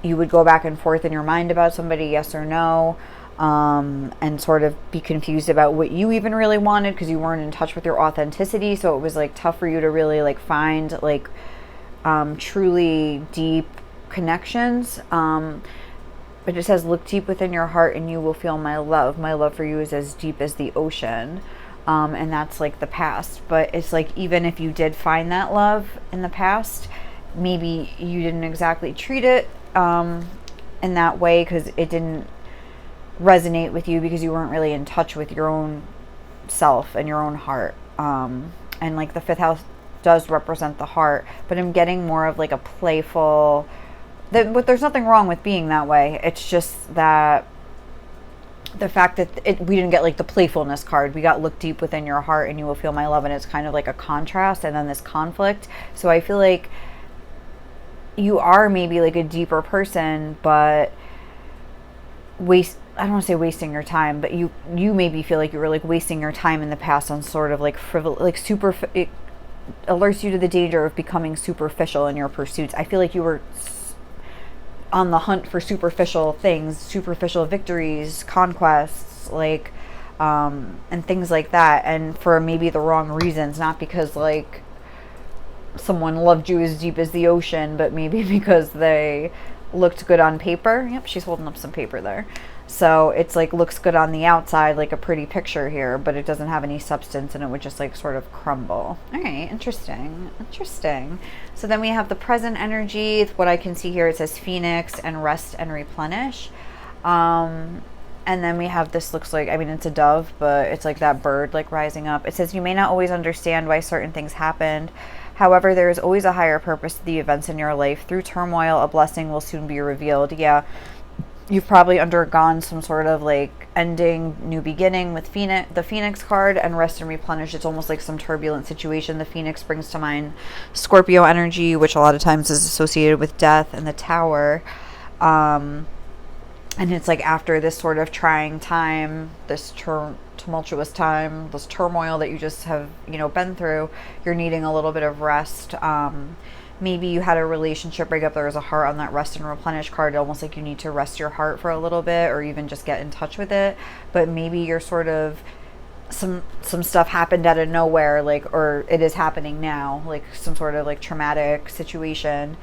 you would go back and forth in your mind about somebody, yes or no, and sort of be confused about what you even really wanted, because you weren't in touch with your authenticity. So it was like tough for you to really like find like truly deep connections. But it says, look deep within your heart and you will feel my love. My love for you is as deep as the ocean. And that's like the past. But it's like, even if you did find that love in the past, maybe you didn't exactly treat it in that way, because it didn't resonate with you, because you weren't really in touch with your own self and your own heart. And like the fifth does represent the heart, but I'm getting more of like a playful, but there's nothing wrong with being that way. It's just that the fact that we didn't get like the playfulness card. We got look deep within your heart and you will feel my love, and it's kind of like a contrast and then this conflict. So I feel like you are maybe like a deeper person, but I don't want to say wasting your time, but you maybe feel like you were like wasting your time in the past on sort of like frivolous, like it alerts you to the danger of becoming superficial in your pursuits. I feel like you were on the hunt for superficial things, superficial victories, conquests, like and things like that, and for maybe the wrong reasons, not because like someone loved you as deep as the ocean, but maybe because they looked good on paper. Yep, she's holding up some paper there. So it's like looks good on the outside, like a pretty picture here, but it doesn't have any substance and it would just like sort of crumble. All right, interesting. So then we have the present energy. What I can see here, it says Phoenix and rest and replenish. And then we have this, looks like, I mean, it's a dove, but it's like that bird like rising up. It says you may not always understand why certain things happened. However, there is always a higher purpose to the events in your life. Through turmoil, a blessing will soon be revealed. Yeah. You've probably undergone some sort of like ending, new beginning with the Phoenix card, and rest and replenish. It's almost like some turbulent situation. The Phoenix brings to mind Scorpio energy, which a lot of times is associated with death, and the Tower. And it's like after this sort of trying time, this tumultuous time, this turmoil that you just have, been through, you're needing a little bit of rest. Maybe you had a relationship breakup. There was a heart on that rest and replenish card, almost like you need to rest your heart for a little bit, or even just get in touch with it. But maybe you're sort of, some stuff happened out of nowhere, like, or it is happening now, like some sort of like traumatic situation,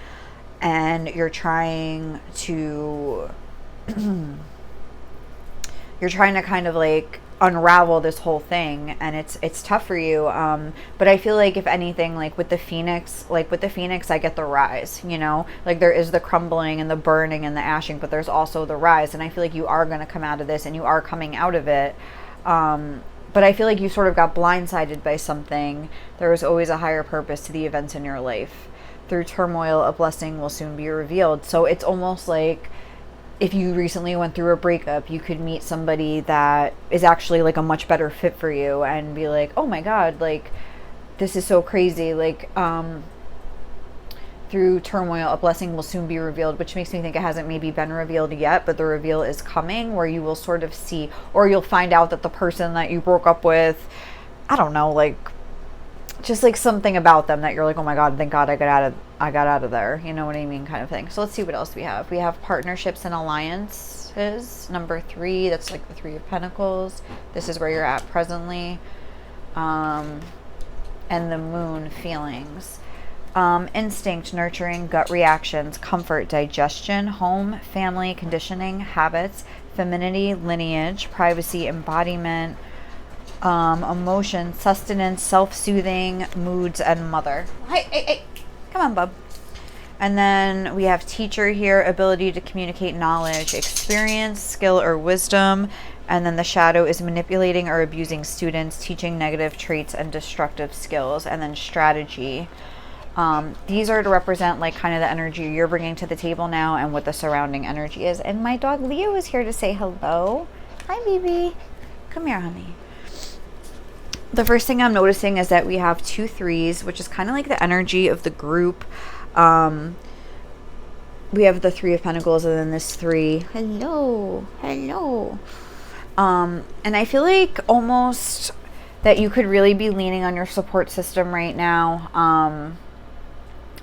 and you're trying to kind of like unravel this whole thing, and it's tough for you, but I feel like if anything, like with the Phoenix, I get the rise, like there is the crumbling and the burning and the ashing, but there's also the rise, and I feel like you are going to come out of this, and you are coming out of it, but I feel like you sort of got blindsided by something. There is always a higher purpose to the events in your life. Through turmoil, a blessing will soon be revealed. So it's almost like if you recently went through a breakup, you could meet somebody that is actually like a much better fit for you and be like, oh my God, like this is so crazy. Like, through turmoil, a blessing will soon be revealed, which makes me think it hasn't maybe been revealed yet, but the reveal is coming, where you will sort of see, or you'll find out that the person that you broke up with, I don't know, like just like something about them that you're like, oh my God, thank God I got out of there. You know what I mean? Kind of thing. So let's see what else we have. We have partnerships and alliances. Number 3, that's like the 3 of Pentacles. This is where you're at presently. And the Moon, feelings. Instinct, nurturing, gut reactions, comfort, digestion, home, family, conditioning, habits, femininity, lineage, privacy, embodiment, emotion, sustenance, self-soothing, moods, and mother. Hey, come on, bub. And then we have teacher here, ability to communicate knowledge, experience, skill, or wisdom. And then the shadow is manipulating or abusing students, teaching negative traits and destructive skills. And then strategy. These are to represent like kind of the energy you're bringing to the table now and what the surrounding energy is. And my dog Leo is here to say hello. Hi, baby. Come here, honey. The first thing I'm noticing is that we have 2 3s, which is kind of like the energy of the group. We have the 3 of Pentacles and then this 3. Hello. And I feel like almost that you could really be leaning on your support system right now.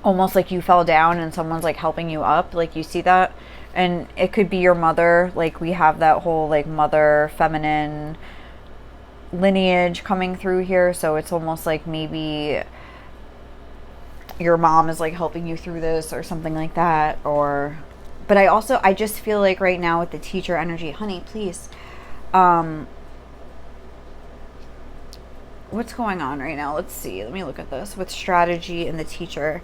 Almost like you fell down and someone's like helping you up. Like you see that? And it could be your mother. Like we have that whole like mother, feminine lineage coming through here, so it's almost like maybe your mom is like helping you through this or something like that. Or but I just feel like right now with the teacher energy, honey, please, what's going on right now? Let's see, let me look at this with strategy and the teacher.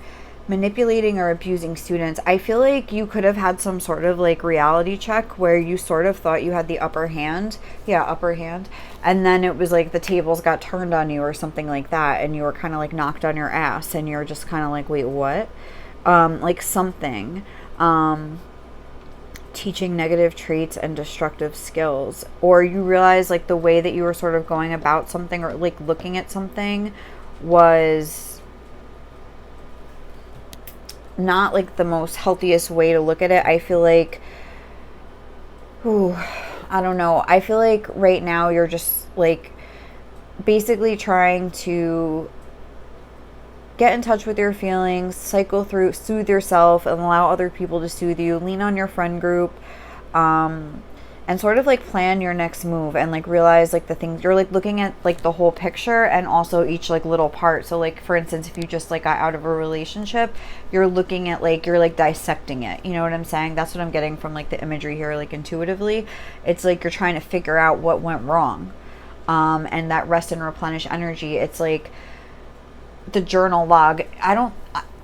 manipulating or abusing students. I feel like you could have had some sort of like reality check where you sort of thought you had the upper hand. Yeah, upper hand. And then it was like the tables got turned on you or something like that. And you were kind of like knocked on your ass. And you're just kind of like, wait, what? Like something. Teaching negative traits and destructive skills. Or you realize like the way that you were sort of going about something or like looking at something was not like the most healthiest way to look at it. I feel like, I don't know. I feel like right now you're just like basically trying to get in touch with your feelings, cycle through, soothe yourself, and allow other people to soothe you. Lean on your friend group, and sort of like plan your next move and like realize like the things you're like looking at, like the whole picture and also each like little part. So like for instance, if you just like got out of a relationship, you're looking at like, you're like dissecting it. You know what I'm saying? That's what I'm getting from like the imagery here, like intuitively. It's like you're trying to figure out what went wrong. And that rest and replenish energy. It's like the journal log.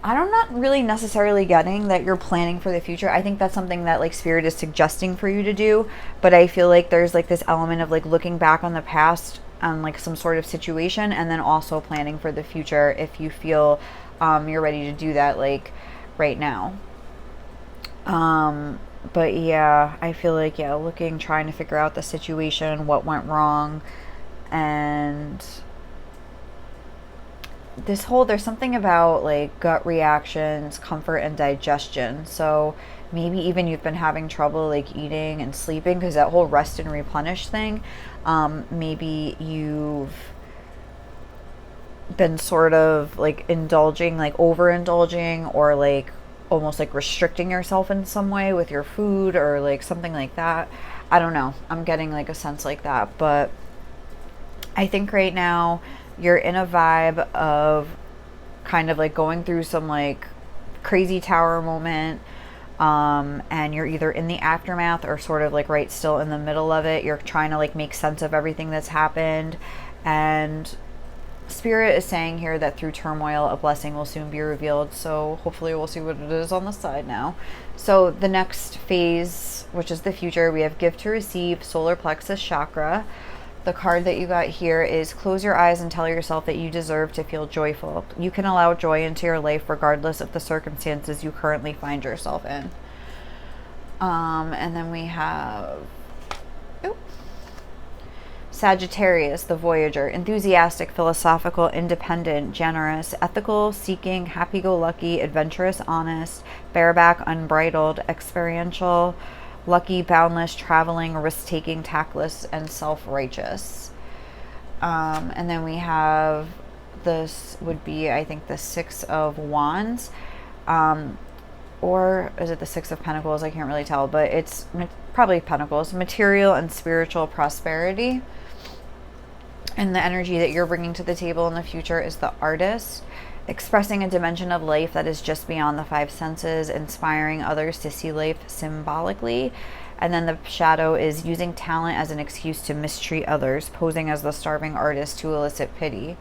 I'm not really necessarily getting that you're planning for the future. I think that's something that like spirit is suggesting for you to do. But I feel like there's like this element of like looking back on the past on like some sort of situation and then also planning for the future if you feel you're ready to do that like right now. But yeah, I feel like, yeah, looking, trying to figure out the situation, what went wrong, and this whole, there's something about like gut reactions, comfort and digestion. So maybe even you've been having trouble like eating and sleeping because that whole rest and replenish thing. Maybe you've been sort of like indulging, like overindulging, or like almost like restricting yourself in some way with your food or like something like that. I don't know. I'm getting like a sense like that. But I think right now you're in a vibe of kind of like going through some like crazy tower moment, and you're either in the aftermath or sort of like right still in the middle of it. You're trying to like make sense of everything that's happened, and spirit is saying here that through turmoil a blessing will soon be revealed. So hopefully we'll see what it is on the side now. So the next phase, which is the future, we have give to receive, solar plexus chakra. The card that you got here is close your eyes and tell yourself that you deserve to feel joyful. You can allow joy into your life regardless of the circumstances you currently find yourself in. And then we have Sagittarius, the Voyager, enthusiastic, philosophical, independent, generous, ethical, seeking, happy-go-lucky, adventurous, honest, bareback, unbridled, experiential, lucky, boundless, traveling, risk-taking, tactless, and self-righteous. And then we have, this would be, I think, the Six of Wands. Or is it the Six of Pentacles? I can't really tell, but it's probably Pentacles. Material and spiritual prosperity. And the energy that you're bringing to the table in the future is the Artist. Expressing a dimension of life that is just beyond the five senses, inspiring others to see life symbolically. And then the Shadow is using talent as an excuse to mistreat others, posing as the starving artist to elicit pity.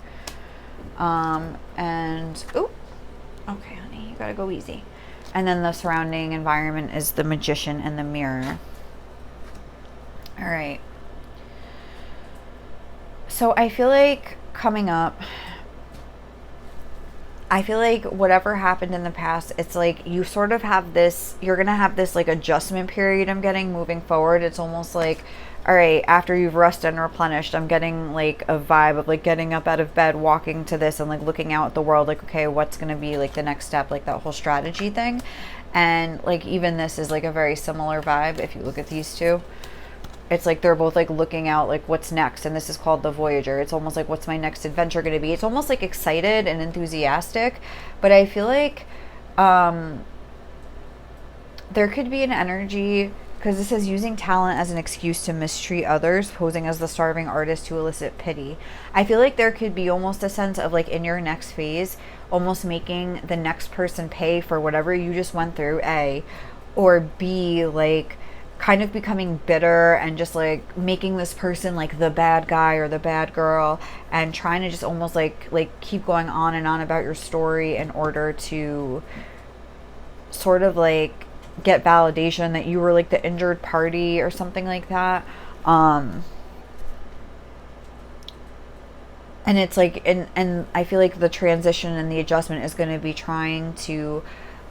Okay, honey, you gotta go easy. And then the surrounding environment is the Magician and the Mirror. All right. So I feel like coming up, I feel like whatever happened in the past, it's like you sort of have this, you're going to have this like adjustment period I'm getting moving forward. It's almost like, all right, after you've rested and replenished, I'm getting like a vibe of like getting up out of bed, walking to this and like looking out at the world, like, okay, what's going to be like the next step, like that whole strategy thing. And like even this is like a very similar vibe if you look at these two. It's like they're both like looking out like what's next, and this is called the Voyager. It's almost like what's my next adventure going to be. It's almost like excited and enthusiastic, but I feel like there could be an energy, because this says using talent as an excuse to mistreat others, posing as the starving artist to elicit pity. I feel like there could be almost a sense of like in your next phase, almost making the next person pay for whatever you just went through, A, or B, like kind of becoming bitter and just like making this person like the bad guy or the bad girl, and trying to just almost like keep going on and on about your story in order to sort of like get validation that you were like the injured party or something like that. And it's like, and I feel like the transition and the adjustment is going to be trying to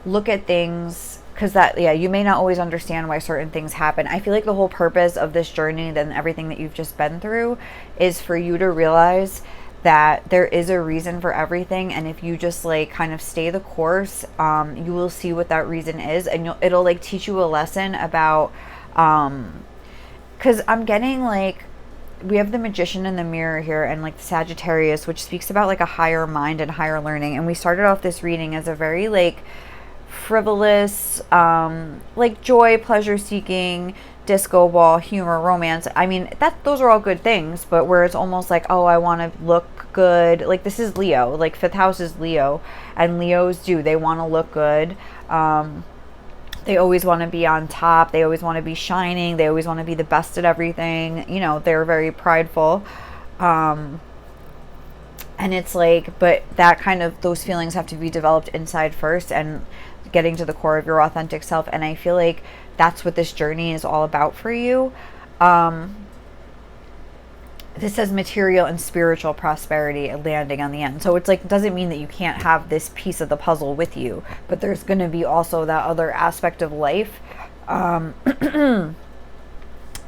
look at things, because that, yeah, you may not always understand why certain things happen. I feel like the whole purpose of this journey and everything that you've just been through is for you to realize that there is a reason for everything, and if you just like kind of stay the course, you will see what that reason is, and it'll like teach you a lesson about, because I'm getting like, we have the Magician in the mirror here, and like the Sagittarius, which speaks about like a higher mind and higher learning. And we started off this reading as a very like frivolous, like joy, pleasure seeking, disco ball, humor, romance. I mean, those are all good things, but where it's almost like, oh, I want to look good. Like this is Leo, like fifth house is Leo, and Leos they want to look good. They always want to be on top. They always want to be shining. They always want to be the best at everything. You know, they're very prideful. And it's like, but that kind of, those feelings have to be developed inside first, and getting to the core of your authentic self. And I feel like that's what this journey is all about for you. This says material and spiritual prosperity landing on the end. So it's like, doesn't mean that you can't have this piece of the puzzle with you, but there's going to be also that other aspect of life,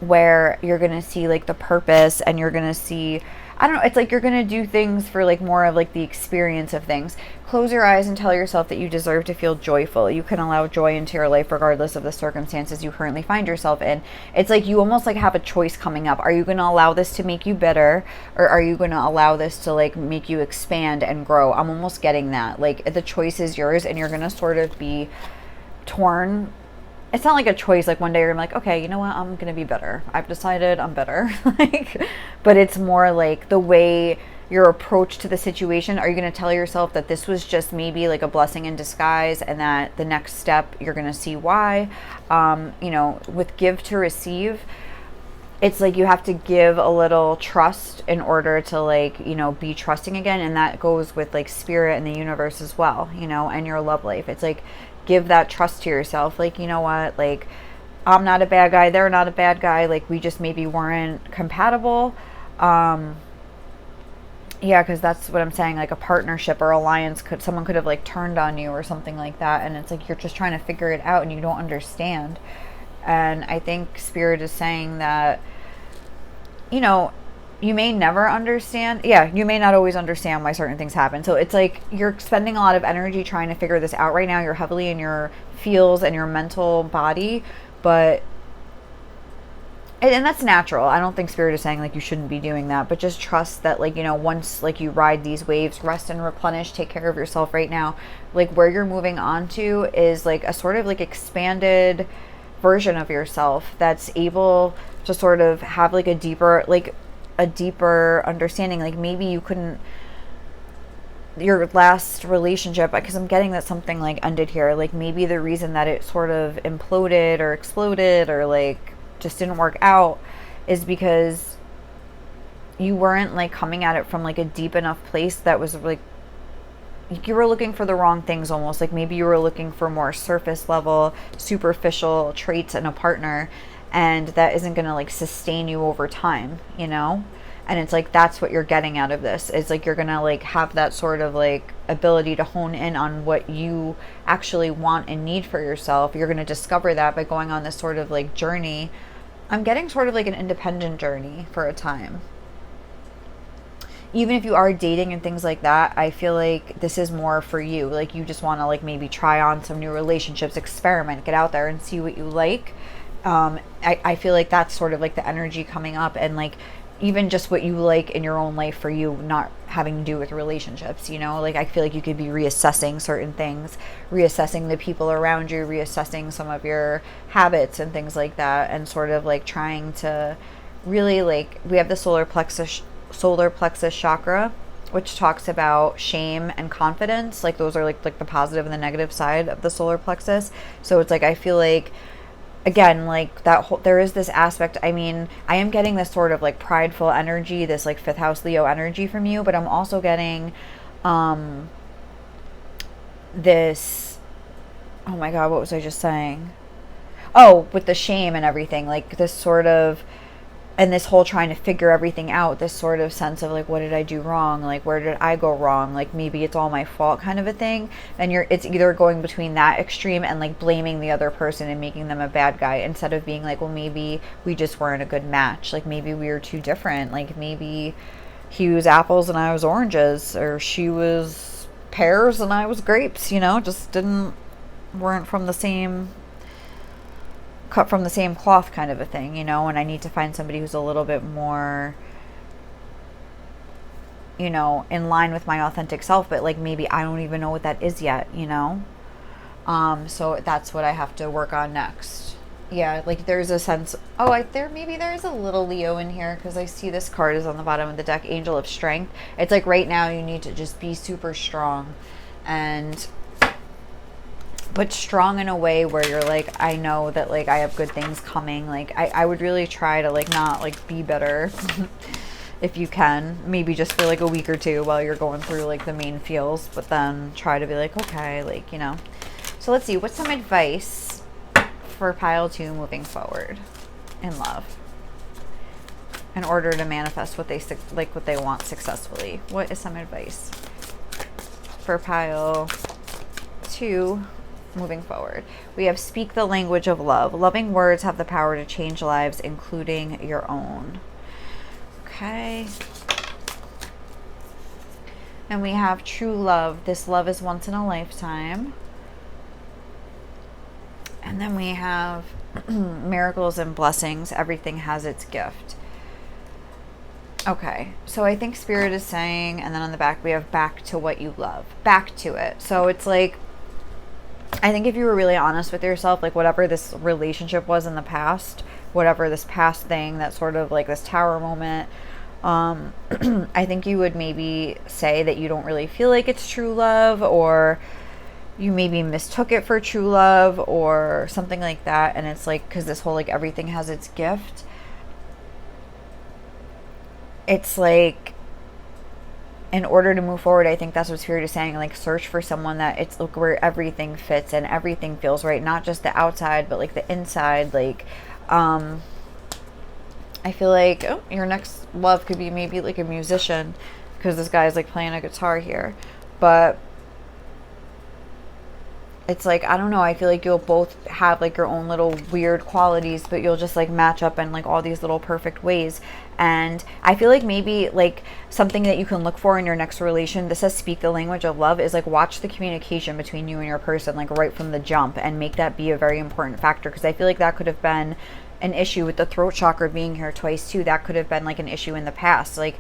where you're going to see like the purpose, and you're going to see, I don't know, it's like you're going to do things for like more of like the experience of things. Close your eyes and tell yourself that you deserve to feel joyful. You can allow joy into your life regardless of the circumstances you currently find yourself in. It's like you almost like have a choice coming up. Are you going to allow this to make you bitter, or are you going to allow this to like make you expand and grow? I'm almost getting that. Like the choice is yours, and you're going to sort of be torn. It's not like a choice, like one day you're like, okay, you know what, I'm going to be better. I've decided I'm better. Like, but it's more like the way your approach to the situation. Are you going to tell yourself that this was just maybe like a blessing in disguise, and that the next step you're going to see why? You know, with give to receive, it's like you have to give a little trust in order to like, you know, be trusting again. And that goes with like spirit and the universe as well, you know, and your love life. It's like, give that trust to yourself. Like, you know what, like I'm not a bad guy, they're not a bad guy, like we just maybe weren't compatible. Yeah, because that's what I'm saying, like a partnership or alliance, someone could have like turned on you or something like that, and it's like you're just trying to figure it out and you don't understand. And I think spirit is saying that, you know, you may never understand. Yeah, you may not always understand why certain things happen. So it's like you're spending a lot of energy trying to figure this out right now. You're heavily in your feels and your mental body, but and that's natural. I don't think spirit is saying like you shouldn't be doing that, but just trust that, like, you know, once like you ride these waves, rest and replenish, take care of yourself right now. Like where you're moving on to is like a sort of like expanded version of yourself that's able to sort of have like a deeper understanding. Like maybe you couldn't, your last relationship, because I'm getting that something like ended here, like maybe the reason that it sort of imploded or exploded or like just didn't work out is because you weren't like coming at it from like a deep enough place. That was like you were looking for the wrong things almost. Like maybe you were looking for more surface level, superficial traits in a partner, and that isn't going to like sustain you over time, you know? And it's like, that's what you're getting out of this. It's like you're going to like have that sort of like ability to hone in on what you actually want and need for yourself. You're going to discover that by going on this sort of like journey. I'm getting sort of like an independent journey for a time. Even if you are dating and things like that, I feel like this is more for you. Like you just want to like maybe try on some new relationships, experiment, get out there and see what you like. I feel like that's sort of like the energy coming up, and like even just what you like in your own life for you, not having to do with relationships, you know? Like I feel like you could be reassessing certain things, reassessing the people around you, reassessing some of your habits and things like that, and sort of like trying to really like, we have the solar plexus chakra, which talks about shame and confidence. Like those are like the positive and the negative side of the solar plexus. So it's like I feel like again, like that whole, there is this aspect. I mean, I am getting this sort of like prideful energy, this like fifth house Leo energy from you, but I'm also getting this, oh my God, what was I just saying? Oh, with the shame and everything, like this sort of, and this whole trying to figure everything out, this sort of sense of like, what did I do wrong? Like, where did I go wrong? Like, maybe it's all my fault kind of a thing. And it's either going between that extreme and like blaming the other person and making them a bad guy, instead of being like, well, maybe we just weren't a good match. Like, maybe we were too different. Like, maybe he was apples and I was oranges, or she was pears and I was grapes, just weren't from the same, cut from the same cloth kind of a thing, and I need to find somebody who's a little bit more, in line with my authentic self, but like maybe I don't even know what that is yet, so that's what I have to work on next. Yeah, like there's a sense, maybe there's a little Leo in here, because I see this card is on the bottom of the deck, Angel of Strength. It's like right now you need to just be super strong, but strong in a way where you're like, I know that like I have good things coming. Like I would really try to like not like be better if you can, maybe just for like a week or two while you're going through like the main feels, but then try to be like, okay, like, So let's see, what's some advice for pile 2 moving forward in love in order to manifest what they want successfully? What is some advice for pile 2 moving forward? We have speak the language of love. Loving words have the power to change lives, including your own. Okay. And we have true love. This love is once in a lifetime. And then we have miracles and blessings. Everything has its gift. Okay, so I think Spirit is saying, and then on the back we have back to what you love. Back to it. So it's like, I think if you were really honest with yourself, like whatever this relationship was in the past, whatever this past thing, that sort of like this tower moment, I think you would maybe say that you don't really feel like it's true love, or you maybe mistook it for true love or something like that. And it's like, because this whole like everything has its gift, it's like, in order to move forward, I think that's what Spirit is saying, like search for someone that it's like where everything fits and everything feels right, not just the outside but like the inside. Like I feel like your next love could be maybe like a musician, because this guy is like playing a guitar here, but it's like, I don't know, I feel like you'll both have like your own little weird qualities, but you'll just like match up in like all these little perfect ways. And I feel like maybe like something that you can look for in your next relation, this says speak the language of love, is like watch the communication between you and your person, like right from the jump, and make that be a very important factor. Because I feel like that could have been an issue with the throat chakra being here twice too. That could have been like an issue in the past, like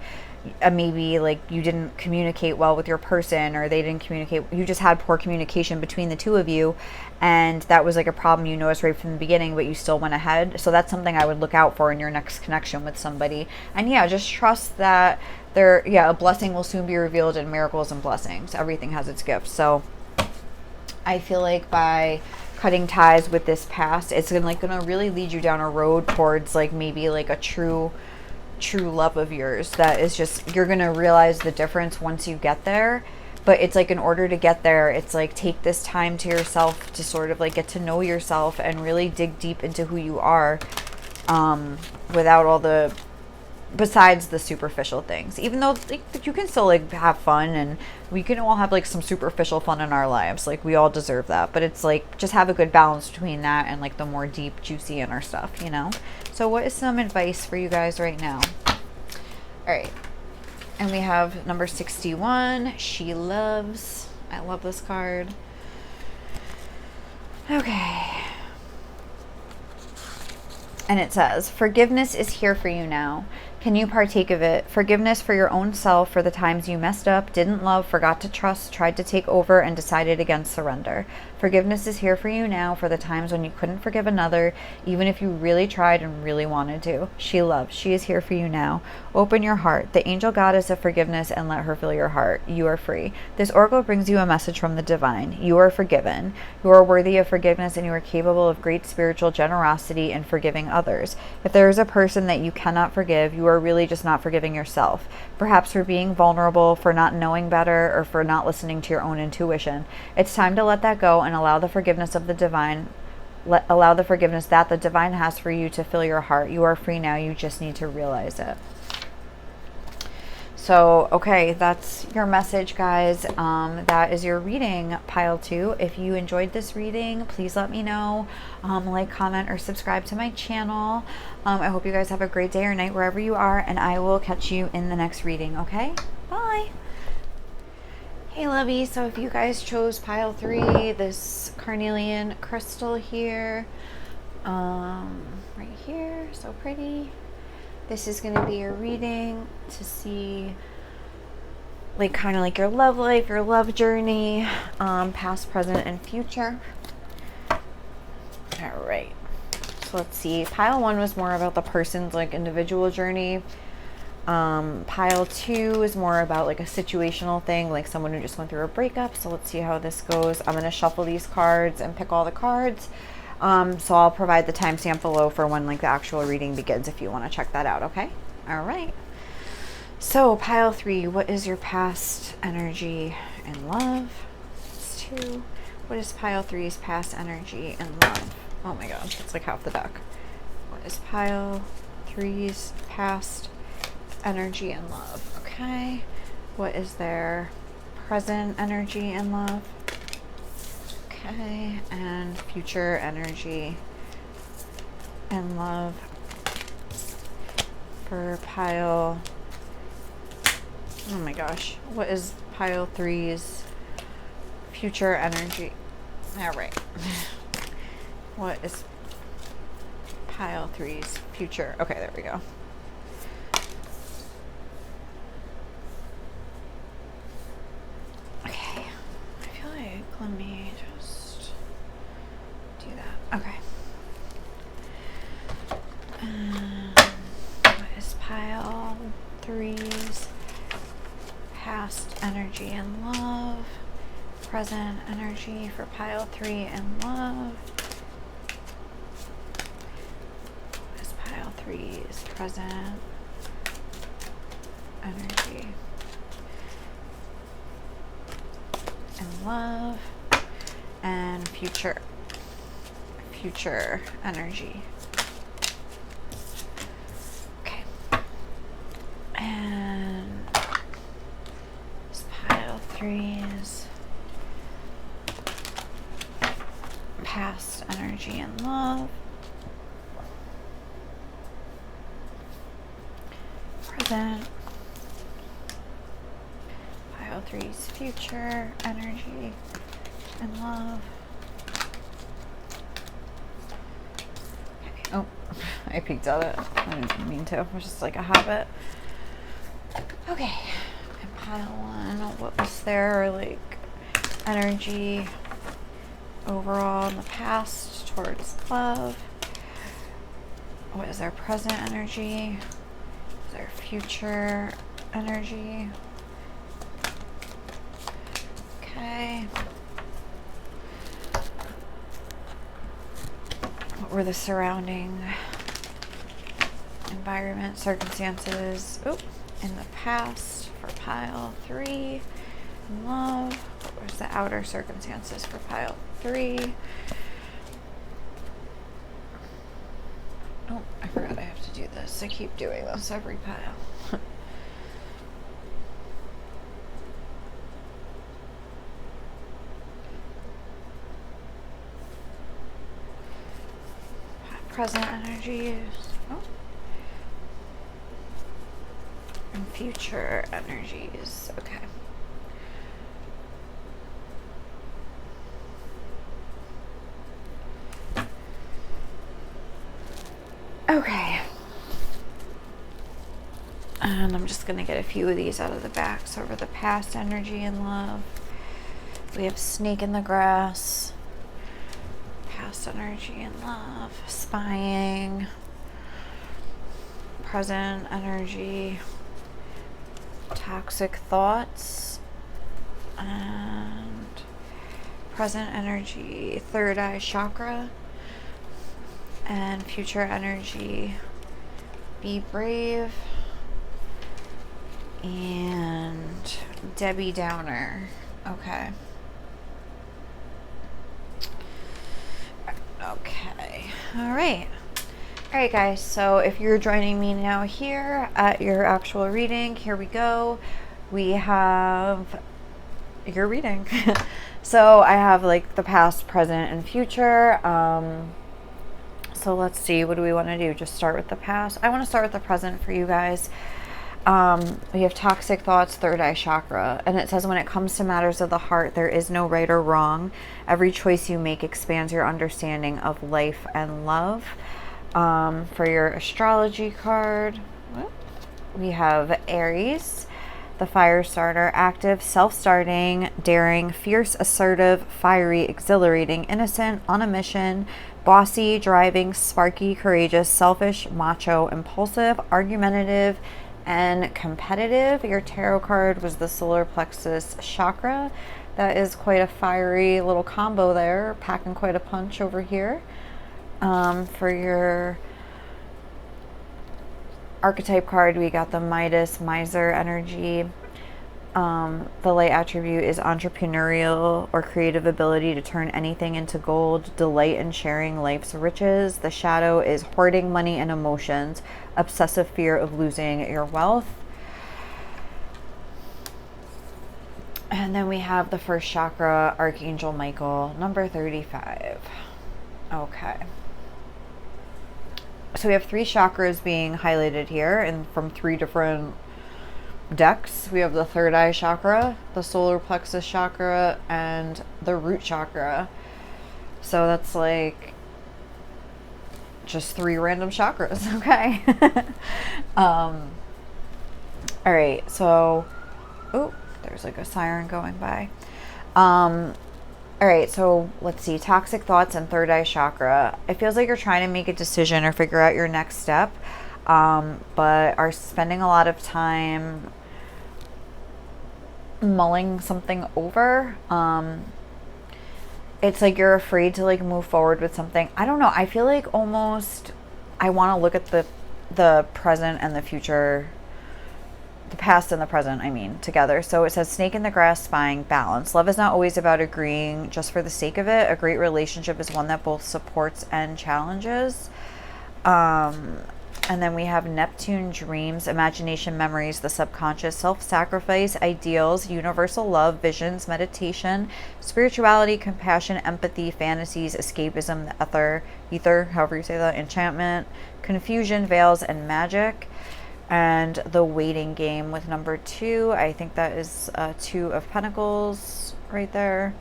maybe like you didn't communicate well with your person, or they didn't communicate, you just had poor communication between the two of you, and that was like a problem you noticed right from the beginning, but you still went ahead. So that's something I would look out for in your next connection with somebody. And yeah, just trust that a blessing will soon be revealed, in miracles and blessings, everything has its gifts. So I feel like by cutting ties with this past, it's gonna really lead you down a road towards like maybe like a true love of yours, that is just, you're gonna realize the difference once you get there. But it's like, in order to get there, it's like, take this time to yourself to sort of like get to know yourself and really dig deep into who you are, without all the, besides the superficial things. Even though like you can still like have fun, and we can all have like some superficial fun in our lives, like we all deserve that, but it's like, just have a good balance between that and like the more deep juicy inner stuff, So what is some advice for you guys right now? All right, and we have number 61, she loves. I love this card. Okay, and it says, forgiveness is here for you now. Can you partake of it? Forgiveness for your own self for the times you messed up, didn't love, forgot to trust, tried to take over, and decided against surrender. Forgiveness is here for you now for the times when you couldn't forgive another, even if you really tried and really wanted to. She loves. She is here for you now. Open your heart. The angel goddess of forgiveness, and let her fill your heart. You are free. This oracle brings you a message from the divine. You are forgiven. You are worthy of forgiveness, and you are capable of great spiritual generosity in forgiving others. If there is a person that you cannot forgive, you are really just not forgiving yourself. Perhaps for being vulnerable, for not knowing better, or for not listening to your own intuition. It's time to let that go and allow the forgiveness of the divine. Allow the forgiveness that the divine has for you to fill your heart. You are free now. You just need to realize it. So, okay, that's your message, guys. That is your reading, pile 2. If you enjoyed this reading, please let me know. Like, comment, or subscribe to my channel. I hope you guys have a great day or night wherever you are, and I will catch you in the next reading, okay? Bye! Hey, lovey. So if you guys chose pile 3, this carnelian crystal here, right here, so pretty. This is going to be your reading to see, like, kind of like your love life, your love journey, past, present, and future. All right. So let's see. Pile 1 was more about the person's, like, individual journey. Pile 2 is more about, like, a situational thing, like someone who just went through a breakup. So let's see how this goes. I'm going to shuffle these cards and pick all the cards. So I'll provide the timestamp below for when, like, the actual reading begins if you want to check that out, okay? All right. So pile 3, what is your past energy and love? That's 2. What is pile 3's past energy and love? Oh my gosh, that's like half the deck. What is pile 3's past energy and love? Okay. What is their present energy and love? Okay, and future energy and love for pile, oh my gosh, what is pile 3's future energy? All right. What is pile 3's future? Okay, there we go. Okay, I feel like, let me just do that. Okay. What is pile 3's past energy and love? Present energy for pile 3 and love. What is pile 3's present energy and love? And future energy. Okay. And this pile 3's past energy and love. Present. Pile 3's future energy and love. Okay. Oh, I peeked at it. I didn't mean to. It was just like a habit. Okay. And pile 1, what was their, like, energy overall in the past towards love? What is their present energy? What is their future energy? Okay. What were the surrounding environment, circumstances, in the past for pile 3? Love. What was the outer circumstances for pile 3? Oh, I forgot I have to do this. I keep doing this every pile. Present energies. Oh. And future energies. Okay. Okay. And I'm just going to get a few of these out of the back. So over the past energy and love, we have snake in the grass, past energy and love, spying, present energy, toxic thoughts, and present energy, third eye chakra, and future energy, be brave, and Debbie Downer. Okay. Okay. All right. All right, guys. So if you're joining me now here at your actual reading, here we go. We have your reading. So I have like the past, present, and future. So let's see. What do we want to do? Just start with the past. I want to start with the present for you guys. We have toxic thoughts, third eye chakra, and it says when it comes to matters of the heart, there is no right or wrong. Every choice you make expands your understanding of life and love. For your astrology card, we have Aries, the fire starter, active, self-starting, daring, fierce, assertive, fiery, exhilarating, innocent, on a mission, bossy, driving, sparky, courageous, selfish, macho, impulsive, argumentative, and competitive. Your tarot card was the solar plexus chakra. That is quite a fiery little combo there, packing quite a punch over here. For your archetype card, we got the Midas, miser energy. The light attribute is entrepreneurial or creative ability to turn anything into gold, delight in sharing life's riches. The shadow is hoarding money and emotions, obsessive fear of losing your wealth. And then we have the first chakra, Archangel Michael, number 35. Okay. So we have 3 chakras being highlighted here, and from 3 different decks. We have the third eye chakra, the solar plexus chakra, and the root chakra. So that's like just 3 random chakras. Okay. All right. So, oh, there's like a siren going by. All right, so let's see. Toxic thoughts and third eye chakra. It feels like you're trying to make a decision or figure out your next step, but are spending a lot of time mulling something over. It's like you're afraid to like move forward with something. I don't know. I feel like almost I want to look at the present and the future, the past and the present, I mean, together. So it says snake in the grass, spying, balance. Love is not always about agreeing just for the sake of it. A great relationship is one that both supports and challenges. And then we have Neptune, dreams, imagination, memories, the subconscious, self-sacrifice, ideals, universal love, visions, meditation, spirituality, compassion, empathy, fantasies, escapism, the ether, however you say that, enchantment, confusion, veils, and magic. And the waiting game with number 2. I think that is 2 of Pentacles right there.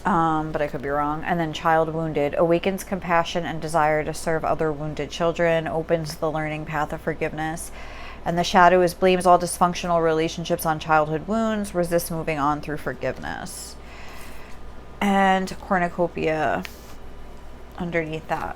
But I could be wrong. And then child wounded, awakens compassion and desire to serve other wounded children, opens the learning path of forgiveness. And the shadow is blames all dysfunctional relationships on childhood wounds, resists moving on through forgiveness. And cornucopia underneath that.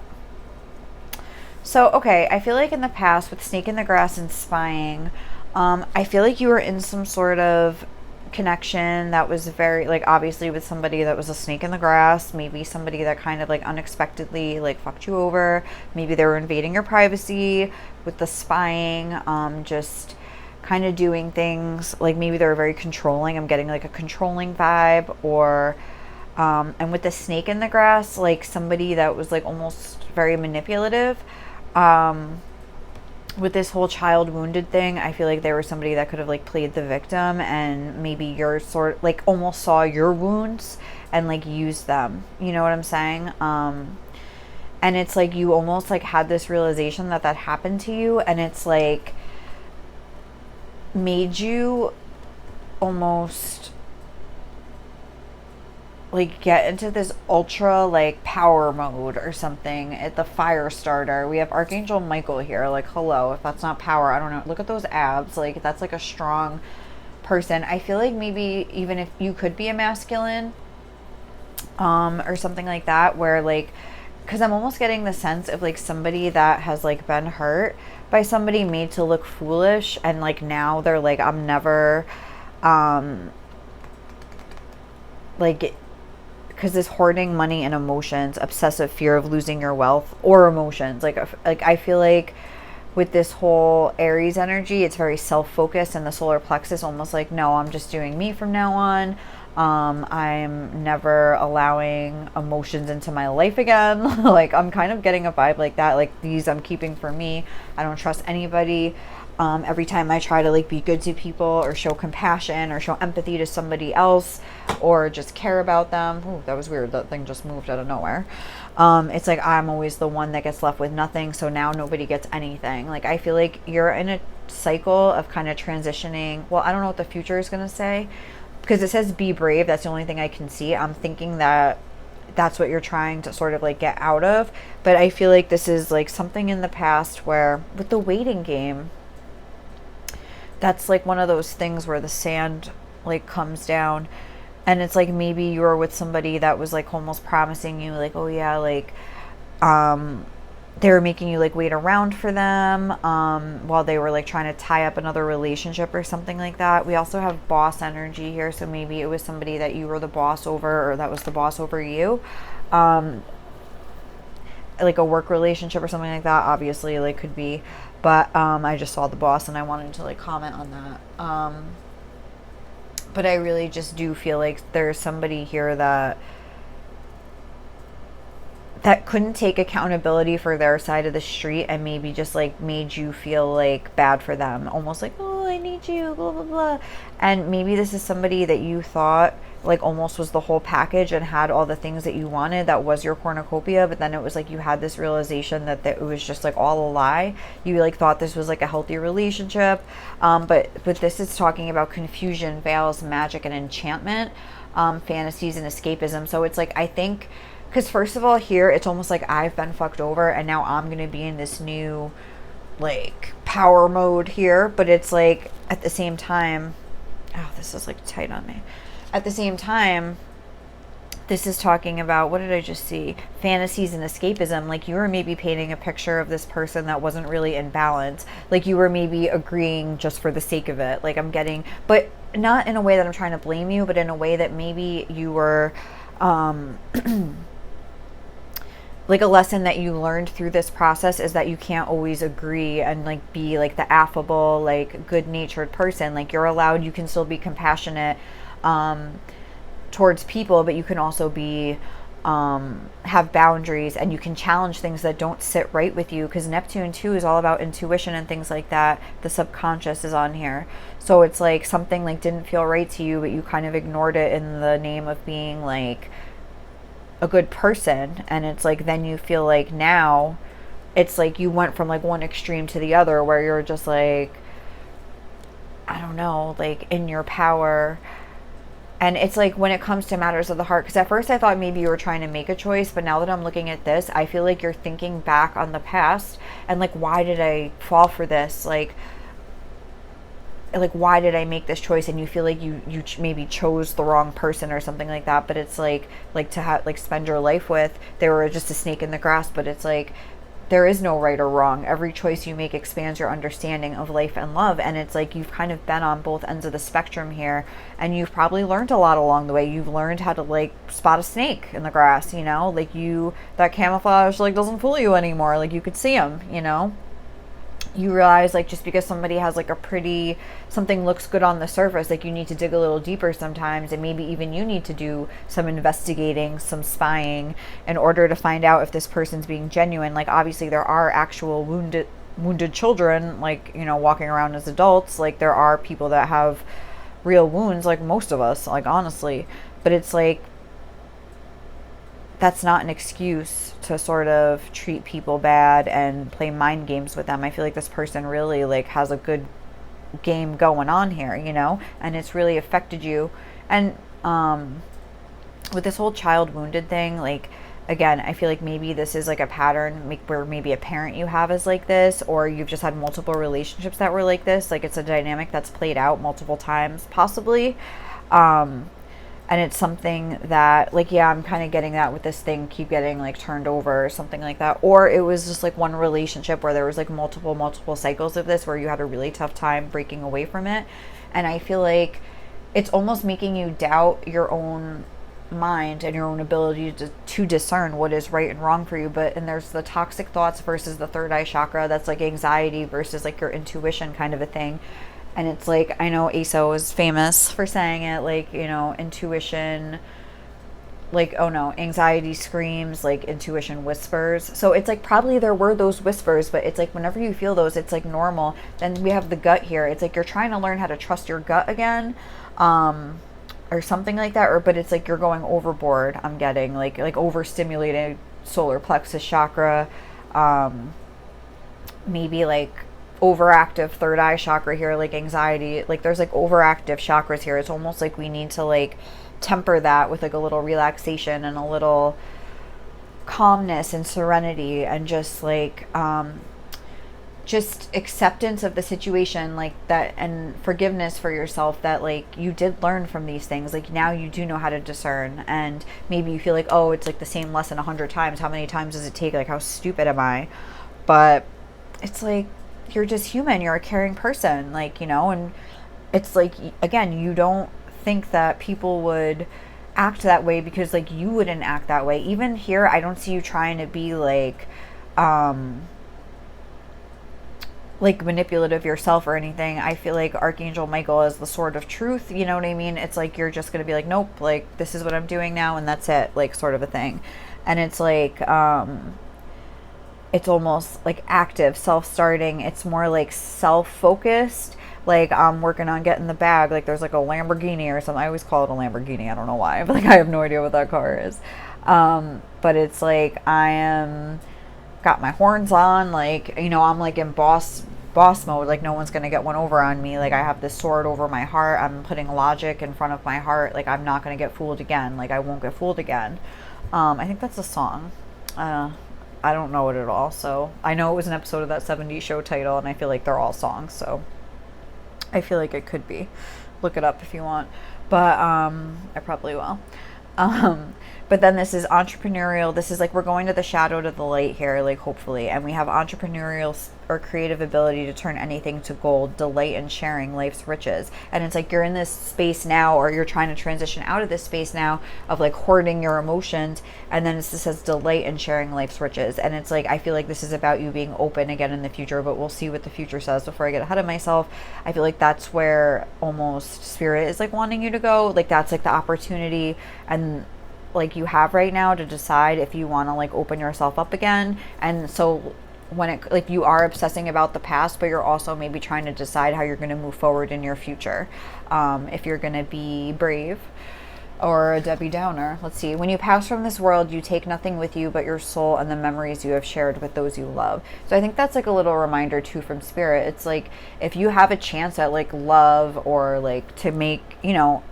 So, okay, I feel like in the past with snake in the grass and spying, I feel like you were in some sort of connection that was very, like, obviously with somebody that was a snake in the grass, maybe somebody that kind of like unexpectedly like fucked you over. Maybe they were invading your privacy. With the spying, just kind of doing things like maybe they were very controlling. I'm getting like a controlling vibe. Or and with the snake in the grass, like somebody that was like almost very manipulative. With this whole child wounded thing, I feel like there was somebody that could have like played the victim, and maybe you're sort of like almost saw your wounds and like used them. You know what I'm saying? And it's like you almost like had this realization that that happened to you, and it's like made you almost like get into this ultra like power mode or something at the fire starter. We have Archangel Michael here. Like, hello, if that's not power, I don't know. Look at those abs. Like, that's like a strong person. I feel like maybe even if you could be a masculine, or something like that, where like, because I'm almost getting the sense of like somebody that has like been hurt by somebody, made to look foolish, and like now they're like, I'm never like, because this hoarding money and emotions, obsessive fear of losing your wealth or emotions, like I feel like with this whole Aries energy, it's very self-focused, and the solar plexus almost like, no, I'm just doing me from now on. I'm never allowing emotions into my life again. Like, I'm kind of getting a vibe like that. Like, these I'm keeping for me. I don't trust anybody. Every time I try to like be good to people or show compassion or show empathy to somebody else or just care about them. Ooh, that was weird. That thing just moved out of nowhere. It's like I'm always the one that gets left with nothing. So now nobody gets anything. Like, I feel like you're in a cycle of kind of transitioning. Well, I don't know what the future is going to say, because it says be brave. That's the only thing I can see. I'm thinking that that's what you're trying to sort of like get out of. But I feel like this is like something in the past where with the waiting game, that's like one of those things where the sand like comes down, and it's like maybe you were with somebody that was like almost promising you like, oh yeah, like they were making you like wait around for them while they were like trying to tie up another relationship or something like that. We also have boss energy here, so maybe it was somebody that you were the boss over, or that was the boss over you, like a work relationship or something like that. Obviously, like, could be, but I just saw the boss and I wanted to like comment on that. But I really just do feel like there's somebody here that couldn't take accountability for their side of the street, and maybe just like made you feel like bad for them, almost like, oh, I need you, blah blah blah. And maybe this is somebody that you thought like almost was the whole package and had all the things that you wanted, that was your cornucopia, but then it was like you had this realization that it was just like all a lie. You like thought this was like a healthy relationship, but this is talking about confusion, veils, magic, and enchantment, fantasies, and escapism. So it's like, I think, because first of all, here it's almost like I've been fucked over and now I'm going to be in this new like power mode here. But it's like at the same time, oh, this is like tight on me. At the same time, this is talking about, what did I just see? Fantasies and escapism. Like, you were maybe painting a picture of this person that wasn't really in balance. Like, you were maybe agreeing just for the sake of it. Like, I'm getting, but not in a way that I'm trying to blame you, but in a way that maybe you were, like, a lesson that you learned through this process is that you can't always agree and like be like the affable, like good-natured person. Like, you're allowed, you can still be compassionate towards people, but you can also be have boundaries, and you can challenge things that don't sit right with you, because Neptune too is all about intuition and things like that. The subconscious is on here, so it's like something like didn't feel right to you, but you kind of ignored it in the name of being like a good person. And it's like, then you feel like now it's like you went from like one extreme to the other, where you're just like, I don't know, like in your power. And it's like, when it comes to matters of the heart, because at first I thought maybe you were trying to make a choice, but now that I'm looking at this, I feel like you're thinking back on the past and like, why did I fall for this? Like why did I make this choice? And you feel like you maybe chose the wrong person or something like that. But it's like to have like spend your life with, they were just a snake in the grass. But it's like, there is no right or wrong. Every choice you make expands your understanding of life and love. And it's like, you've kind of been on both ends of the spectrum here, and you've probably learned a lot along the way. You've learned how to like spot a snake in the grass, you know, like that camouflage like doesn't fool you anymore. Like, you could see them, you know. You realize like, just because somebody has like something looks good on the surface, like you need to dig a little deeper sometimes, and maybe even you need to do some investigating, some spying, in order to find out if this person's being genuine. Like, obviously there are actual wounded children, like, you know, walking around as adults. Like, there are people that have real wounds, like most of us, like, honestly. But it's like, that's not an excuse to sort of treat people bad and play mind games with them. I feel like this person really like has a good game going on here, you know, and it's really affected you. And with this whole child wounded thing, like, again, I feel like maybe this is like a pattern where maybe a parent you have is like this, or you've just had multiple relationships that were like this. Like, it's a dynamic that's played out multiple times, possibly. And it's something that, like, yeah, I'm kind of getting that with this thing, keep getting like turned over or something like that. Or it was just like one relationship where there was like multiple cycles of this where you had a really tough time breaking away from it. And I feel like it's almost making you doubt your own mind and your own ability to discern what is right and wrong for you. But and there's the toxic thoughts versus the third eye chakra, that's like anxiety versus like your intuition kind of a thing. And it's like, I know ASO is famous for saying it, like, you know, intuition, like, oh no, anxiety screams, like intuition whispers. So it's like probably there were those whispers, but it's like whenever you feel those, it's like normal. Then we have the gut here. It's like you're trying to learn how to trust your gut again, or something like that. Or but it's like you're going overboard. I'm getting like overstimulated solar plexus chakra, maybe like overactive third eye chakra here, like anxiety. Like there's like overactive chakras here. It's almost like we need to like temper that with like a little relaxation and a little calmness and serenity, and just like just acceptance of the situation, like that, and forgiveness for yourself that like you did learn from these things. Like now you do know how to discern, and maybe you feel like, oh, it's like the same lesson 100 times. How many times does it take? Like, how stupid am I? But it's like, you're just human, you're a caring person, like, you know. And it's like, again, you don't think that people would act that way because like you wouldn't act that way. Even here, I don't see you trying to be like manipulative yourself or anything. I feel like Archangel Michael is the sword of truth, you know what I mean? It's like you're just gonna be like, nope, like this is what I'm doing now and that's it, like sort of a thing. And it's like it's almost like active, self-starting. It's more like self-focused. Like I'm working on getting the bag. Like there's like a Lamborghini or something. I always call it a Lamborghini. I don't know why, but like I have no idea what that car is. But it's like I am got my horns on. Like, you know, I'm like in boss mode. Like no one's gonna get one over on me. Like I have this sword over my heart. I'm putting logic in front of my heart. Like I'm not gonna get fooled again. Like I won't get fooled again. I think that's a song. I don't know it at all. So I know it was an episode of that 70s show title, and I feel like they're all songs. So I feel like it could be. Look it up if you want. But I probably will. But then this is entrepreneurial. This is like we're going to the shadow to the light here, like hopefully. And we have entrepreneurial or creative ability to turn anything to gold, delight in sharing life's riches. And it's like you're in this space now, or you're trying to transition out of this space now of like hoarding your emotions. And then it says delight in sharing life's riches. And it's like, I feel like this is about you being open again in the future, but we'll see what the future says before I get ahead of myself. I feel like that's where almost spirit is like wanting you to go. Like that's like the opportunity and like you have right now to decide if you want to like open yourself up again. And so when it like you are obsessing about the past, but you're also maybe trying to decide how you're going to move forward in your future, if you're going to be brave or a Debbie Downer. Let's see. When you pass from this world, you take nothing with you but your soul and the memories you have shared with those you love. So I think that's like a little reminder too from spirit. It's like if you have a chance at like love or like to make, you know,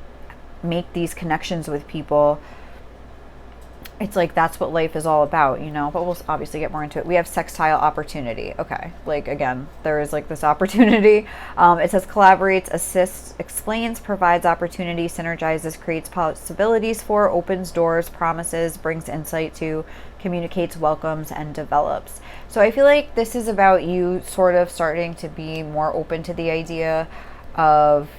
make these connections with people, it's like that's what life is all about, you know. But we'll obviously get more into it. We have sextile opportunity. Okay, like again, there is like this opportunity. It says collaborates, assists, explains, provides opportunity, synergizes, creates possibilities for, opens doors, promises, brings insight to, communicates, welcomes, and develops. So I feel like this is about you sort of starting to be more open to the idea of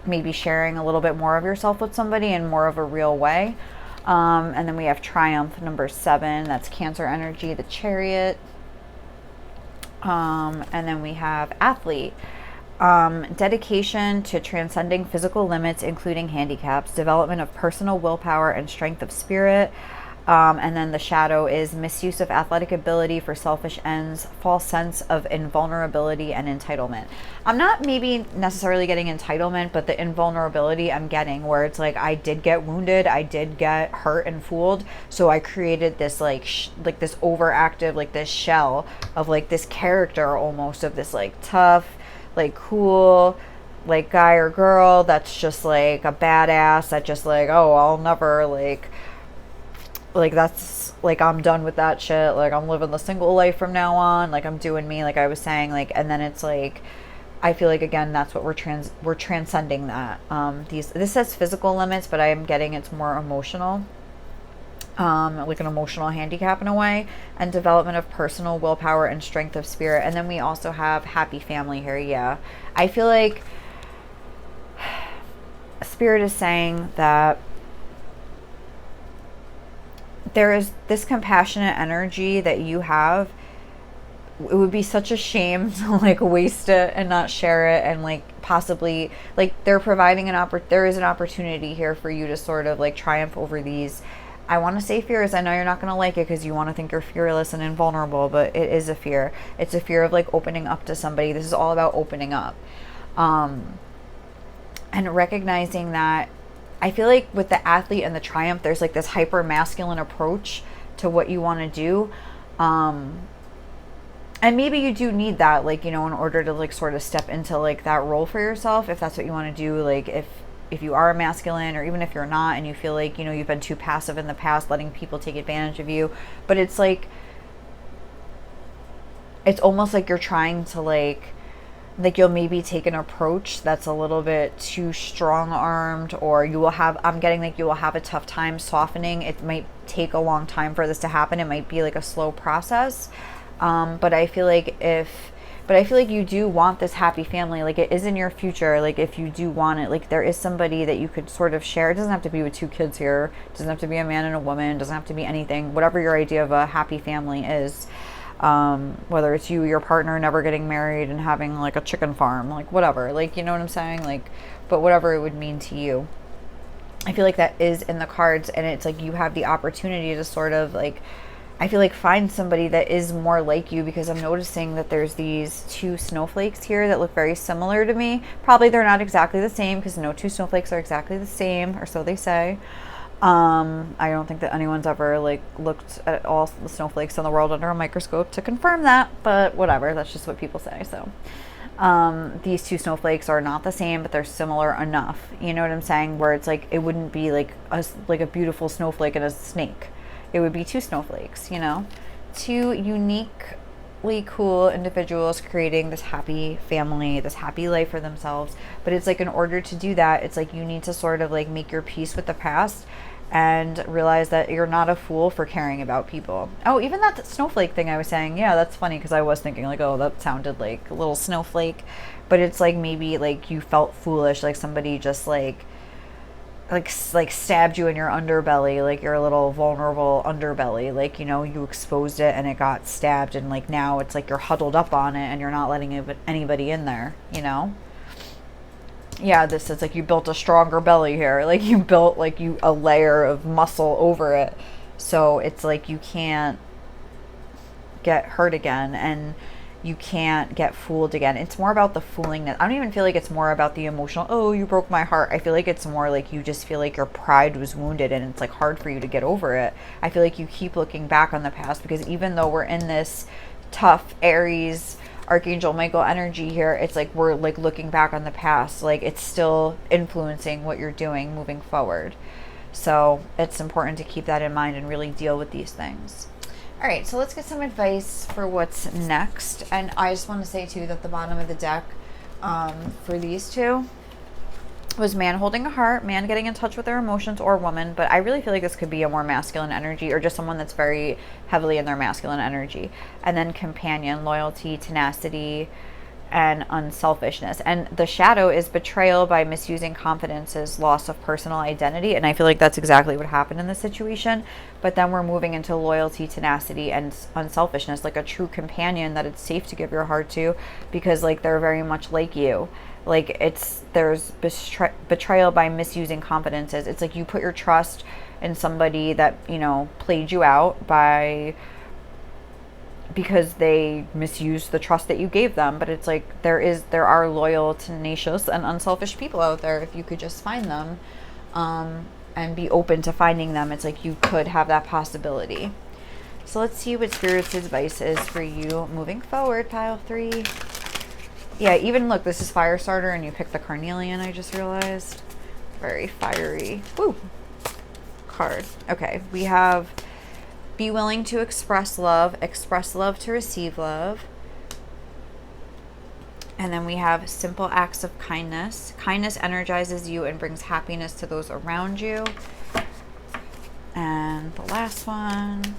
maybe sharing a little bit more of yourself with somebody in more of a real way. And then we have Triumph, number 7. That's Cancer energy, the Chariot. And then we have Athlete. Dedication to transcending physical limits, including handicaps. Development of personal willpower and strength of spirit. And then the Shadow is misuse of athletic ability for selfish ends, false sense of invulnerability and entitlement. I'm not maybe necessarily getting entitlement, but the invulnerability I'm getting, where it's like I did get wounded, I did get hurt and fooled, so I created this like this overactive, like this shell of like this character almost of this like tough, like cool, like guy or girl that's just like a badass that just like, oh, I'll never like that's like, I'm done with that shit, like I'm living the single life from now on, like I'm doing me, like I was saying, like, and then it's like, I feel like again that's what we're transcending that. This says physical limits, but I am getting it's more emotional, like an emotional handicap in a way, and development of personal willpower and strength of spirit. And then we also have happy family here. Yeah, I feel like spirit is saying that there is this compassionate energy that you have. It would be such a shame to like waste it and not share it, and like possibly like they're providing there is an opportunity here for you to sort of like triumph over these, I want to say fears. I know you're not going to like it because you want to think you're fearless and invulnerable, but it is a fear. It's a fear of like opening up to somebody. This is all about opening up, and recognizing that. I feel like with the athlete and the triumph, there's like this hyper masculine approach to what you want to do. And maybe you do need that, like, you know, in order to like sort of step into like that role for yourself, if that's what you want to do. Like if you are a masculine, or even if you're not and you feel like, you know, you've been too passive in the past, letting people take advantage of you. But it's like, it's almost like you're trying to like you'll maybe take an approach that's a little bit too strong-armed, or you will have, I'm getting like you will have a tough time softening. It might take a long time for this to happen. It might be like a slow process. But I feel like you do want this happy family. Like it is in your future. Like if you do want it, like there is somebody that you could sort of share. It doesn't have to be with 2 kids here. It doesn't have to be a man and a woman. It doesn't have to be anything. Whatever your idea of a happy family is. Whether it's you, your partner never getting married and having like a chicken farm, like whatever, like, you know what I'm saying? Like, but whatever it would mean to you. I feel like that is in the cards, and it's like you have the opportunity to sort of like, I feel like find somebody that is more like you, because I'm noticing that there's these 2 snowflakes here that look very similar to me. Probably they're not exactly the same, because no 2 snowflakes are exactly the same, or so they say. I don't think that anyone's ever like looked at all the snowflakes in the world under a microscope to confirm that, but whatever, that's just what people say. So these 2 snowflakes are not the same, but they're similar enough, you know what I'm saying, where it's like it wouldn't be like a beautiful snowflake and a snake. It would be 2 snowflakes, you know, 2 uniquely cool individuals creating this happy family, this happy life for themselves. But it's like in order to do that, it's like you need to sort of like make your peace with the past and realize that you're not a fool for caring about people. Oh, even that snowflake thing I was saying, yeah, that's funny, because I was thinking like, oh, that sounded like a little snowflake. But it's like maybe like you felt foolish, like somebody just like stabbed you in your underbelly, like your little vulnerable underbelly, like, you know, you exposed it and it got stabbed, and like now it's like you're huddled up on it and you're not letting anybody in there, you know. Yeah, this is like you built a stronger belly here, like you built like a layer of muscle over it, so it's like you can't get hurt again, and you can't get fooled again. It's more about the foolingness. I don't even feel like it's more about the emotional, oh, you broke my heart. I feel like it's more like you just feel like your pride was wounded and it's like hard for you to get over it. I feel like you keep looking back on the past, because even though we're in this tough Aries Archangel Michael energy here, it's like we're like looking back on the past, like it's still influencing what you're doing moving forward. So it's important to keep that in mind and really deal with these things. All right, so let's get some advice for what's next. And I just want to say too that the bottom of the deck for these 2 was man holding a heart, man getting in touch with their emotions, or woman. But I really feel like this could be a more masculine energy, or just someone that's very heavily in their masculine energy. And then companion, loyalty, tenacity, and unselfishness. And the shadow is betrayal by misusing confidences, loss of personal identity. And I feel like that's exactly what happened in this situation. But then we're moving into loyalty, tenacity, and unselfishness, like a true companion that it's safe to give your heart to, because like they're very much like you. Like there's betrayal by misusing confidences. It's like you put your trust in somebody that, you know, played you out because they misused the trust that you gave them. But it's like there are loyal, tenacious, and unselfish people out there if you could just find them, and be open to finding them. It's like you could have that possibility. So let's see what Spirit's advice is for you moving forward, pile 3. Yeah, even look, this is fire starter and you picked the carnelian, I just realized. Very fiery. Woo! Card. Okay, we have be willing to express love to receive love. And then we have simple acts of kindness. Kindness energizes you and brings happiness to those around you. And the last one,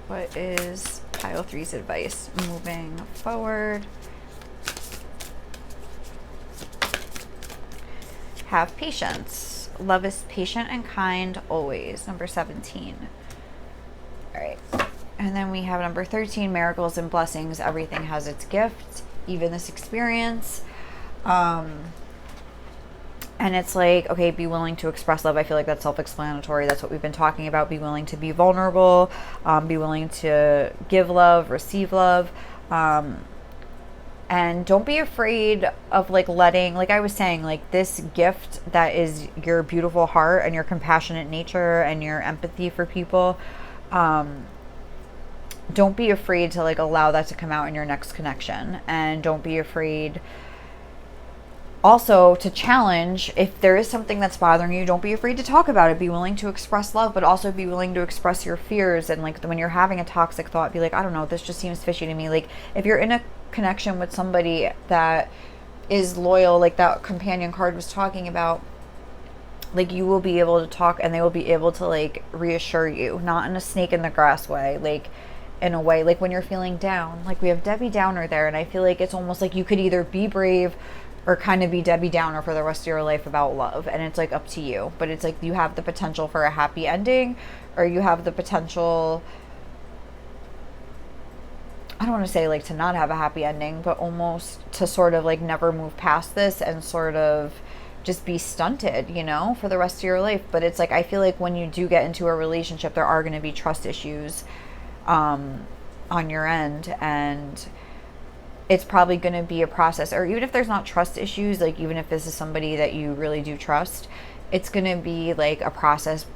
what is pile 3's advice moving forward? Have patience. Love is patient and kind always. Number 17. All right. And then we have number 13, miracles and blessings. Everything has its gifts, even this experience. And it's like, okay, be willing to express love. I feel like that's self-explanatory. That's what we've been talking about. Be willing to be vulnerable. Be willing to give love, receive love. And don't be afraid of like letting, like I was saying, like this gift that is your beautiful heart and your compassionate nature and your empathy for people. Don't be afraid to like allow that to come out in your next connection. And don't be afraid also to challenge if there is something that's bothering you. Don't be afraid to talk about it. Be willing to express love, but also be willing to express your fears. And like when you're having a toxic thought, be like, I don't know, this just seems fishy to me. Like if you're in a connection with somebody that is loyal, like that companion card was talking about, like you will be able to talk and they will be able to like reassure you, not in a snake in the grass way, like in a way like when you're feeling down. Like we have Debbie Downer there, and I feel like it's almost like you could either be brave or kind of be Debbie Downer for the rest of your life about love, and it's like up to you. But it's like you have the potential for a happy ending, or you have the potential, I don't want to say like to not have a happy ending, but almost to sort of like never move past this and sort of just be stunted, you know, for the rest of your life. But it's like I feel like when you do get into a relationship, there are going to be trust issues on your end, and it's probably going to be a process. Or even if there's not trust issues, like even if this is somebody that you really do trust, it's going to be like a process.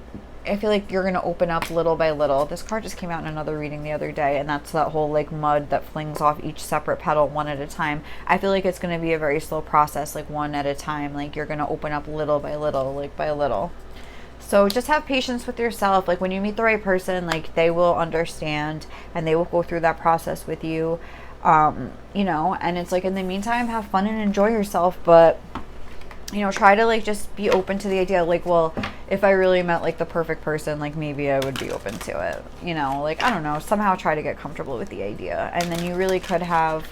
I feel like you're going to open up little by little. This card just came out in another reading the other day, and that's that whole like mud that flings off each separate petal one at a time. I feel like it's going to be a very slow process, like one at a time. Like you're going to open up little by little, like by little. So just have patience with yourself. Like when you meet the right person, like they will understand and they will go through that process with you. You know, and it's like in the meantime, have fun and enjoy yourself, but you know, try to like just be open to the idea, like, well, if I really met like the perfect person, like maybe I would be open to it, you know, like, I don't know, somehow try to get comfortable with the idea. And then you really could have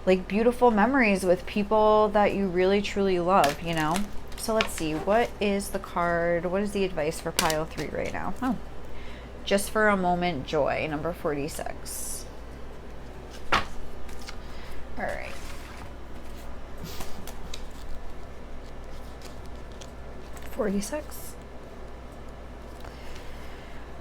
like beautiful memories with people that you really truly love, you know. So let's see, what is the card, what is the advice for pile 3 right now? Oh, just for a moment, joy, number 46. All right. (46)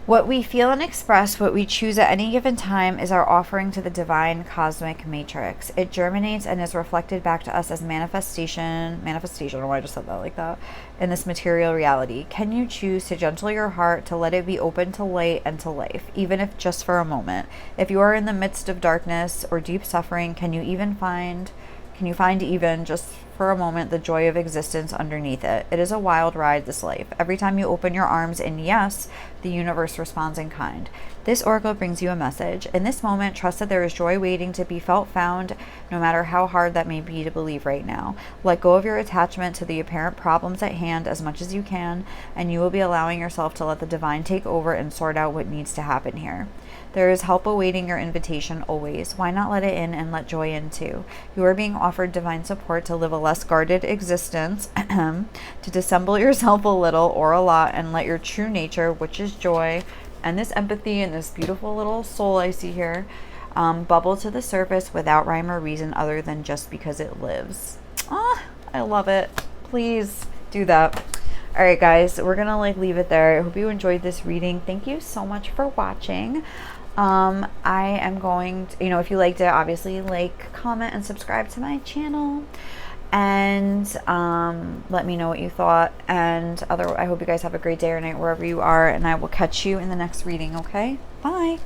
What we feel and express, what we choose at any given time, is our offering to the divine cosmic matrix. It germinates and is reflected back to us as manifestation, oh, I just said that like that, in this material reality. Can you choose to gentle your heart, to let it be open to light and to life, even if just for a moment? If you are in the midst of darkness or deep suffering, can you find even just for a moment the joy of existence underneath it? It is a wild ride, this life. Every time you open your arms in yes, the universe responds in kind. This oracle brings you a message. In this moment, trust that there is joy waiting to be felt, found, no matter how hard that may be to believe right now. Let go of your attachment to the apparent problems at hand as much as you can, and you will be allowing yourself to let the divine take over and sort out what needs to happen here. There is help awaiting your invitation always. Why not let it in and let joy in too? You are being offered divine support to live a less guarded existence, to dissemble yourself a little or a lot and let your true nature, which is joy, and this empathy and this beautiful little soul I see here, bubble to the surface without rhyme or reason other than just because it lives. Ah, I love it. Please do that. All right, guys, we're gonna like leave it there. I hope you enjoyed this reading. Thank you so much for watching. I am going to, you know, if you liked it, obviously like, comment, and subscribe to my channel, and let me know what you thought. And I hope you guys have a great day or night wherever you are, and I will catch you in the next reading. Okay, bye.